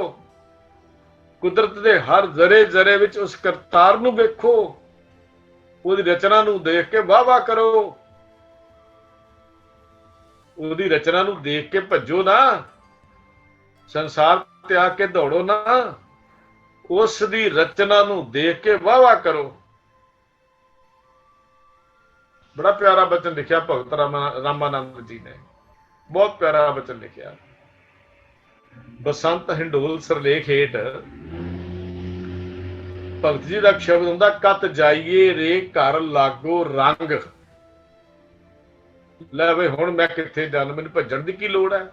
ਕੁਦਰਤ ਦੇ ਹਰ ਜ਼ਰੇ ਜ਼ਰੇ ਵਿੱਚ ਉਸ ਕਰਤਾਰ ਨੂੰ ਵੇਖੋ। ਉਹਦੀ ਰਚਨਾ ਨੂੰ ਦੇਖ ਕੇ ਵਾਹ ਵਾਹ ਕਰੋ। ਉਹਦੀ ਰਚਨਾ ਨੂੰ ਦੇਖ ਕੇ ਭੱਜੋ ਨਾ, ਸੰਸਾਰ ਤੇ ਆ ਕੇ ਦੌੜੋ ਨਾ। ਉਸ ਦੀ ਰਚਨਾ ਨੂੰ ਦੇਖ ਕੇ ਵਾਹ ਵਾਹ ਕਰੋ। ਬੜਾ ਪਿਆਰਾ ਬਚਨ ਲਿਖਿਆ ਭਗਤ ਰਾਮਾਨੰਦ ਜੀ ਨੇ, ਬਹੁਤ ਪਿਆਰਾ ਬਚਨ ਲਿਖਿਆ। ਬਸੰਤ ਹਿੰਡੋਲ ਸਰਲੇਖ ਹੇਠ ਭਗਤ ਜੀ ਦਾ ਸ਼ਬਦ ਹੁੰਦਾ, ਕਤ ਜਾਈਏ ਰੇ ਘਰ ਲਾਗੋ ਰੰਗ। ਲੈ ਵੇ ਹੁਣ ਮੈਂ ਕਿੱਥੇ ਜਾਣਾ, ਮੈਨੂੰ ਭੱਜਣ ਦੀ ਕੀ ਲੋੜ ਹੈ।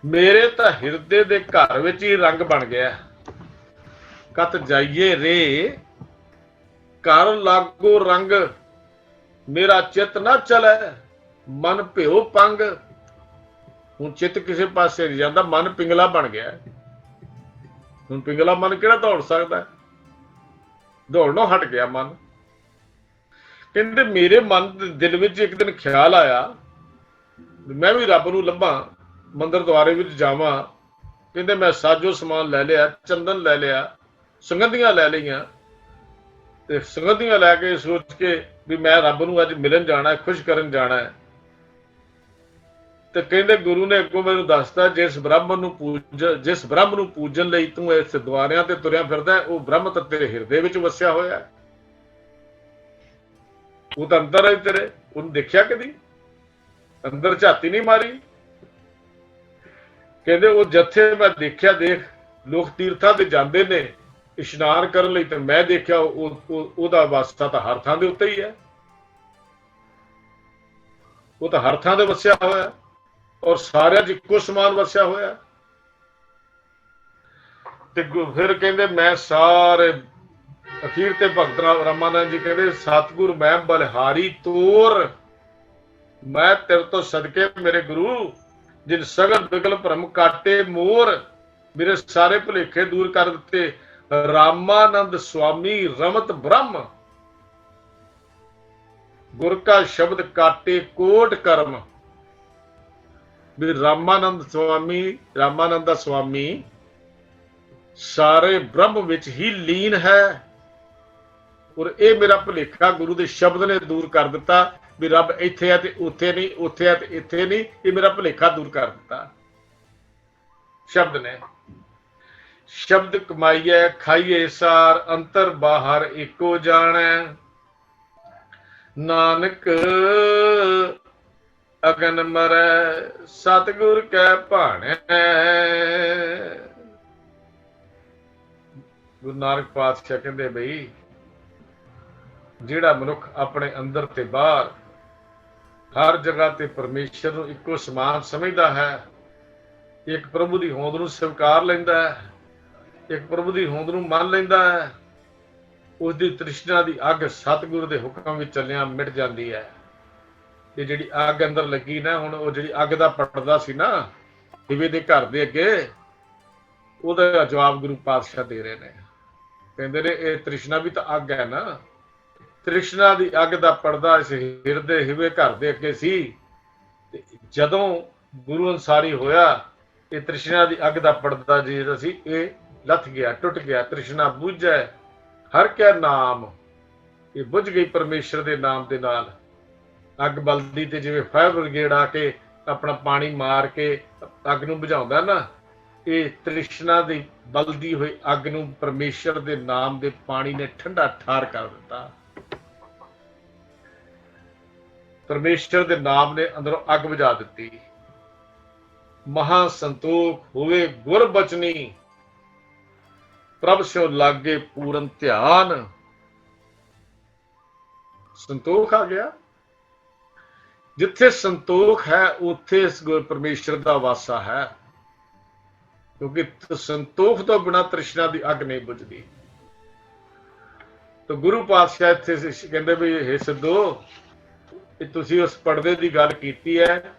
ਮੇਰੇ ਤਾਂ ਹਿਰਦੇ ਦੇ ਘਰ ਵਿੱਚ ਹੀ ਰੰਗ ਬਣ ਗਿਆ। ਕਤ ਜਾਈਏ ਰੇ ਘਰ ਲਾਗੋ ਰੰਗ। ਮੇਰਾ ਚਿੱਤ ਨਾ ਚਲੇ ਮਨ ਭਿਓ ਪੰਗ। ਹੁਣ ਚਿੱਤ ਕਿਸੇ ਪਾਸੇ ਨਹੀਂ ਜਾਂਦਾ, ਮਨ ਪਿੰਗਲਾ ਬਣ ਗਿਆ। ਹੁਣ ਪਿੰਗਲਾ ਮਨ ਕਿਹੜਾ ਦੌੜ ਸਕਦਾ? ਦੌੜਨੋਂ ਹਟ ਗਿਆ ਮਨ। ਕਹਿੰਦੇ ਮੇਰੇ ਮਨ ਦੇ ਦਿਲ ਵਿੱਚ ਇੱਕ ਦਿਨ ਖਿਆਲ ਆਇਆ ਮੈਂ ਵੀ ਰੱਬ ਨੂੰ ਲੱਭਾਂ, ਮੰਦਰ ਦੁਆਰੇ ਵਿੱਚ ਜਾਵਾਂ। ਕਹਿੰਦੇ ਮੈਂ ਸਾਜੋ ਸਮਾਨ ਲੈ ਲਿਆ, ਚੰਦਨ ਲੈ ਲਿਆ, ਸੰਗੰਧੀਆਂ ਲੈ ਲਈਆਂ, ਤੇ ਸੰਗੰਧੀਆਂ ਲੈ ਕੇ ਸੋਚ ਕੇ ਵੀ ਮੈਂ ਰੱਬ ਨੂੰ ਅੱਜ ਮਿਲਣ ਜਾਣਾ, ਖੁਸ਼ ਕਰਨ ਜਾਣਾ ਹੈ। ਤੇ ਕਹਿੰਦੇ ਗੁਰੂ ਨੇ ਅੱਗੋਂ ਮੈਨੂੰ ਦੱਸਤਾ, ਜਿਸ ਬ੍ਰਹਮ ਨੂੰ ਪੂਜਣ ਲਈ ਤੂੰ ਇਸ ਦੁਆਰਿਆਂ ਤੇ ਤੁਰਿਆ ਫਿਰਦਾ, ਉਹ ਬ੍ਰਹਮ ਤਾਂ ਤੇਰੇ ਹਿਰਦੇ ਵਿੱਚ ਵਸਿਆ ਹੋਇਆ। ਉਹ ਤਾਂ ਅੰਦਰ ਹੈ ਤੇਰੇ, ਉਹਨੂੰ ਦੇਖਿਆ ਕਦੀ? ਅੰਦਰ ਝਾਤੀ ਨਹੀਂ ਮਾਰੀ। ਕਹਿੰਦੇ ਉਹ ਜੱਥੇ ਮੈਂ ਦੇਖਿਆ, ਦੇਖ ਲੋਕ ਤੀਰਥਾਂ ਤੇ ਜਾਂਦੇ ਨੇ ਇਸ਼ਨਾਨ ਕਰਨ ਲਈ, ਤੇ ਮੈਂ ਦੇਖਿਆ ਉਹਦਾ ਵਾਸਤਾ ਤਾਂ ਹਰ ਥਾਂ ਦੇ ਉੱਤੇ ਹੀ ਹੈ। ਉਹ ਤਾਂ ਹਰ ਥਾਂ ਤੇ ਵਸਿਆ ਹੋਇਆ, ਔਰ ਸਾਰਿਆਂ 'ਚ ਇੱਕੋ ਸਮਾਨ ਵਸਿਆ ਹੋਇਆ। ਤੇ ਫਿਰ ਕਹਿੰਦੇ ਮੈਂ ਸਾਰੇ ਅਖੀਰ ਤੇ ਭਗਤ ਰਾਮਾਨੰਦ ਜੀ ਕਹਿੰਦੇ ਸਤਿਗੁਰ ਮੈਂ ਬਲਿਹਾਰੀ ਤੋਰ, ਮੈਂ ਤੇਰੇ ਤੋਂ ਸਦਕੇ ਮੇਰੇ ਗੁਰੂ, ਜਿਨ ਸਗਲ ਬਿਗਲ ਭਰਮ ਕਾਟੇ ਮੋਰ, ਮੇਰੇ ਸਾਰੇ ਭੁਲੇਖੇ ਦੂਰ ਕਰ ਦਿੱਤੇ। ਰਾਮਾਨੰਦ ਸੁਆਮੀ ਰਮਤ ਬ੍ਰਹਮ, ਗੁਰ ਕਾ ਸ਼ਬਦ ਕਾਟੇ ਕੋਟ ਕਰਮ। ਵੀ ਰਾਮਾਨੰਦ ਦਾ ਸੁਆਮੀ ਸਾਰੇ ਬ੍ਰਹਮ ਵਿੱਚ ਹੀ ਲੀਨ ਹੈ, ਔਰ ਇਹ ਮੇਰਾ ਭੁਲੇਖਾ ਗੁਰੂ ਦੇ ਸ਼ਬਦ ਨੇ ਦੂਰ ਕਰ ਦਿੱਤਾ। ਵੀ ਰੱਬ ਇੱਥੇ ਹੈ ਤੇ ਉੱਥੇ ਨਹੀਂ, ਉੱਥੇ ਹੈ ਤੇ ਇੱਥੇ ਨਹੀਂ, ਇਹ ਮੇਰਾ ਭੁਲੇਖਾ ਦੂਰ ਕਰ ਦਿੱਤਾ ਸ਼ਬਦ ਨੇ। ਸ਼ਬਦ ਕਮਾਈਐ ਖਾਈਏ ਸਾਰ, ਅੰਤਰ ਬਾਹਰ ਇੱਕੋ ਜਾਣੈ, ਨਾਨਕ ਅਗਨ ਮਰੈ ਸਤਿਗੁਰ ਕੈ ਭਾਣੈ। ਗੁਰੂ ਨਾਨਕ ਪਾਤਸ਼ਾਹ ਕਹਿੰਦੇ ਬਈ ਜਿਹੜਾ ਮਨੁੱਖ ਆਪਣੇ ਅੰਦਰ ਤੇ ਬਾਹਰ ਹਰ ਜਗ੍ਹਾ ਤੇ ਪਰਮੇਸ਼ਰ ਨੂੰ ਇੱਕੋ ਸਮਾਨ ਸਮਝਦਾ ਹੈ, ਇੱਕ ਪ੍ਰਭੂ ਦੀ ਹੋਂਦ ਨੂੰ ਸਵੀਕਾਰ ਲੈਂਦਾ ਹੈ, ਇੱਕ ਪ੍ਰਭੂ ਦੀ ਹੋਂਦ ਨੂੰ ਮੰਨ ਲੈਂਦਾ ਹੈ, ਉਸ ਦੀ ਤ੍ਰਿਸ਼ਨਾ ਦੀ ਅੱਗ ਸਤਿਗੁਰੂ ਦੇ ਹੁਕਮ ਵਿੱਚ ਚੱਲਿਆ ਮਿਟ ਜਾਂਦੀ ਹੈ। ਤੇ ਜਿਹੜੀ ਅੱਗ ਅੰਦਰ ਲੱਗੀ ਨਾ, ਹੁਣ ਉਹ ਜਿਹੜੀ ਅੱਗ ਦਾ ਪੜਦਾ ਸੀ ਨਾ ਦਿਵੇ ਦੇ ਘਰ ਦੇ ਅੱਗੇ, ਉਹਦਾ ਜਵਾਬ ਗੁਰੂ ਪਾਤਸ਼ਾਹ ਦੇ ਰਹੇ ਨੇ। ਕਹਿੰਦੇ ਨੇ ਇਹ ਤ੍ਰਿਸ਼ਨਾ ਵੀ ਤਾਂ ਅੱਗ ਹੈ ਨਾ, ਤ੍ਰਿਸ਼ਨਾ ਦੀ ਅੱਗ ਦਾ ਪਰਦਾ ਇਸ ਹਿਰਦੇ ਹਿਵੇ ਘਰ ਦੇ ਅੱਗੇ ਸੀ। ਤੇ ਜਦੋਂ ਗੁਰੂ ਅਨਸਾਰੀ ਹੋਇਆ, ਇਹ ਤ੍ਰਿਸ਼ਨਾ ਦੀ ਅੱਗ ਦਾ ਪਰਦਾ ਜਿਹੜਾ ਸੀ ਇਹ ਲੱਥ ਗਿਆ, ਟੁੱਟ ਗਿਆ। ਤ੍ਰਿਸ਼ਨਾ ਬੁਝੈ ਹਰ ਕੈ ਨਾਮ, ਇਹ ਬੁਝ ਗਈ ਪਰਮੇਸ਼ਰ ਦੇ ਨਾਮ ਦੇ ਨਾਲ। ਅੱਗ ਬਲਦੀ ਤੇ ਜਿਵੇਂ ਫਾਇਰ ਬ੍ਰਿਗੇਡ ਆ ਕੇ ਆਪਣਾ ਪਾਣੀ ਮਾਰ ਕੇ ਅੱਗ ਨੂੰ ਬੁਝਾਉਂਦਾ ਨਾ, ਇਹ ਤ੍ਰਿਸ਼ਨਾ ਦੀ ਬਲਦੀ ਹੋਈ ਅੱਗ ਨੂੰ ਪਰਮੇਸ਼ਰ ਦੇ ਨਾਮ ਦੇ ਪਾਣੀ ਨੇ ਠੰਡਾ ਠਾਰ ਕਰ ਦਿੱਤਾ। ਪਰਮੇਸ਼ਰ ਦੇ ਨਾਮ ਨੇ ਅੰਦਰੋਂ ਅੱਗ ਬੁਝਾ ਦਿੱਤੀ। ਮਹਾ ਸੰਤੋਖ ਹੋਵੇ ਗੁਰ ਬਚਨੀ, ਪ੍ਰਭ ਸਿਓ ਲਾਗੇ ਪੂਰਨ ਧਿਆਨ। ਸੰਤੋਖ ਆ ਗਿਆ। ਜਿੱਥੇ ਸੰਤੋਖ ਹੈ ਉੱਥੇ ਇਸ ਪਰਮੇਸ਼ਰ ਦਾ ਵਾਸਾ ਹੈ, ਕਿਉਂਕਿ ਸੰਤੋਖ ਤੋਂ ਬਿਨਾਂ ਤ੍ਰਿਸ਼ਨਾ ਦੀ ਅੱਗ ਨਹੀਂ ਬੁਝਦੀ। ਤਾਂ ਗੁਰੂ ਪਾਤਸ਼ਾਹ ਇੱਥੇ ਕਹਿੰਦੇ ਵੀ ਇਹ ਸਿੱਧੋ, ਇਹ ਤੁਸੀਂ ਉਸ ਪਰਦੇ ਦੀ ਗੱਲ ਕੀਤੀ ਹੈ,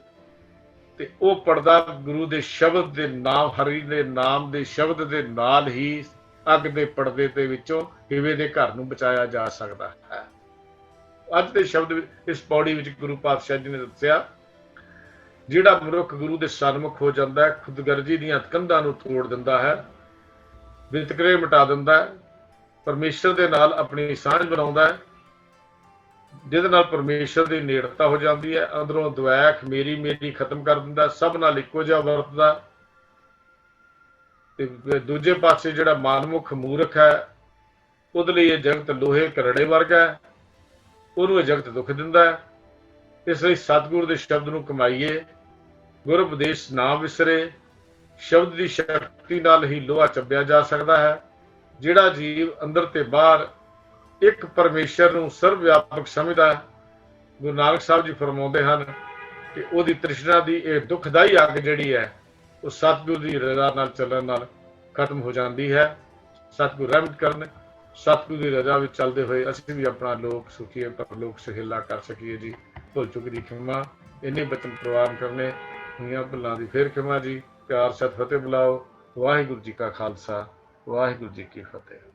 ਤੇ ਉਹ ਪਰਦਾ ਗੁਰੂ ਦੇ ਸ਼ਬਦ ਦੇ ਨਾਮ, ਹਰੀ ਦੇ ਨਾਮ ਦੇ ਸ਼ਬਦ ਦੇ ਨਾਲ ਹੀ ਅੱਗ ਦੇ ਪਰਦੇ ਦੇ ਵਿੱਚੋਂ ਹਿਵੇ ਦੇ ਘਰ ਨੂੰ ਬਚਾਇਆ ਜਾ ਸਕਦਾ ਹੈ। ਅੱਜ ਦੇ ਸ਼ਬਦ ਇਸ ਪੌੜੀ ਵਿੱਚ ਗੁਰੂ ਪਾਤਸ਼ਾਹ ਜੀ ਨੇ ਦੱਸਿਆ, ਜਿਹੜਾ ਮਨੁੱਖ ਗੁਰੂ ਦੇ ਸਨਮੁਖ ਹੋ ਜਾਂਦਾ ਹੈ, ਖੁਦਗਰਜੀ ਦੀਆਂ ਕੰਧਾਂ ਨੂੰ ਤੋੜ ਦਿੰਦਾ ਹੈ, ਵਿਤਕਰੇ ਮਿਟਾ ਦਿੰਦਾ ਹੈ, ਪਰਮੇਸ਼ਰ ਦੇ ਨਾਲ ਆਪਣੀ ਸਾਂਝ ਬਣਾਉਂਦਾ ਹੈ, ਜਿਹਦੇ ਨਾਲ ਪਰਮੇਸ਼ਰ ਦੀ ਨੇੜਤਾ ਹੋ ਜਾਂਦੀ ਹੈ। ਅੰਦਰੋਂ ਦਵੈਖ ਮੇਰੀ ਮੇਰੀ ਖਤਮ ਕਰ ਦਿੰਦਾ, ਸਭ ਨਾਲ ਇੱਕੋ ਜਿਹਾ ਵਰਤਦਾ। ਤੇ ਦੂਜੇ ਪਾਸੇ ਜਿਹੜਾ ਮਨਮੁਖ ਮੂਰਖ ਹੈ, ਉਹਦੇ ਲਈ ਇਹ ਜਗਤ ਲੋਹੇ ਕਰੜੇ ਵਰਗਾ ਹੈ, ਉਹਨੂੰ ਇਹ ਜਗਤ ਦੁੱਖ ਦਿੰਦਾ ਹੈ। ਇਸ ਲਈ ਸਤਿਗੁਰ ਦੇ ਸ਼ਬਦ ਨੂੰ ਕਮਾਈਏ, ਗੁਰ ਉਪਦੇਸ਼ ਨਾ ਵਿਸਰੇ। ਸ਼ਬਦ ਦੀ ਸ਼ਕਤੀ ਨਾਲ ਹੀ ਲੋਹਾ ਚੱਬਿਆ ਜਾ ਸਕਦਾ ਹੈ। ਜਿਹੜਾ ਜੀਵ ਅੰਦਰ ਤੇ ਬਾਹਰ ਇੱਕ ਪਰਮੇਸ਼ਰ ਨੂੰ ਸਰਵ ਵਿਆਪਕ ਸਮਝਦਾ, ਗੁਰੂ ਨਾਨਕ ਸਾਹਿਬ ਜੀ ਫਰਮਾਉਂਦੇ ਹਨ ਕਿ ਉਹਦੀ ਤ੍ਰਿਸ਼ਨਾ ਦੀ ਇਹ ਦੁਖਦਾਈ ਅੱਗ ਜਿਹੜੀ ਹੈ, ਉਹ ਸਤਿਗੁਰ ਦੀ ਰਜ਼ਾ ਨਾਲ ਚੱਲਣ ਨਾਲ ਖਤਮ ਹੋ ਜਾਂਦੀ ਹੈ। ਸਤਿਗੁਰ ਰਹਿਮਤ ਕਰਨ। ਸਤਿਗੁਰ ਦੀ ਰਜ਼ਾ ਵਿੱਚ ਚੱਲਦੇ ਹੋਏ ਅਸੀਂ ਵੀ ਆਪਣਾ ਲੋਕ ਸੁਖੀਏ, ਪਰਲੋਕ ਸੁਹੇਲਾ ਕਰ ਸਕੀਏ ਜੀ। ਭੁੱਲ ਚੁੱਕ ਦੀ ਖਿਮਾ, ਇੰਨੇ ਬਚਨ ਪ੍ਰਵਾਨ ਕਰਨੇ, ਹੋਈਆਂ ਭੁੱਲਾਂ ਦੀ ਫੇਰ ਖਿਮਾ ਜੀ। ਪਿਆਰ ਸਤ ਫਤਿਹ ਬੁਲਾਓ। ਵਾਹਿਗੁਰੂ ਜੀ ਕਾ ਖਾਲਸਾ, ਵਾਹਿਗੁਰੂ ਜੀ ਕੀ ਫਤਿਹ।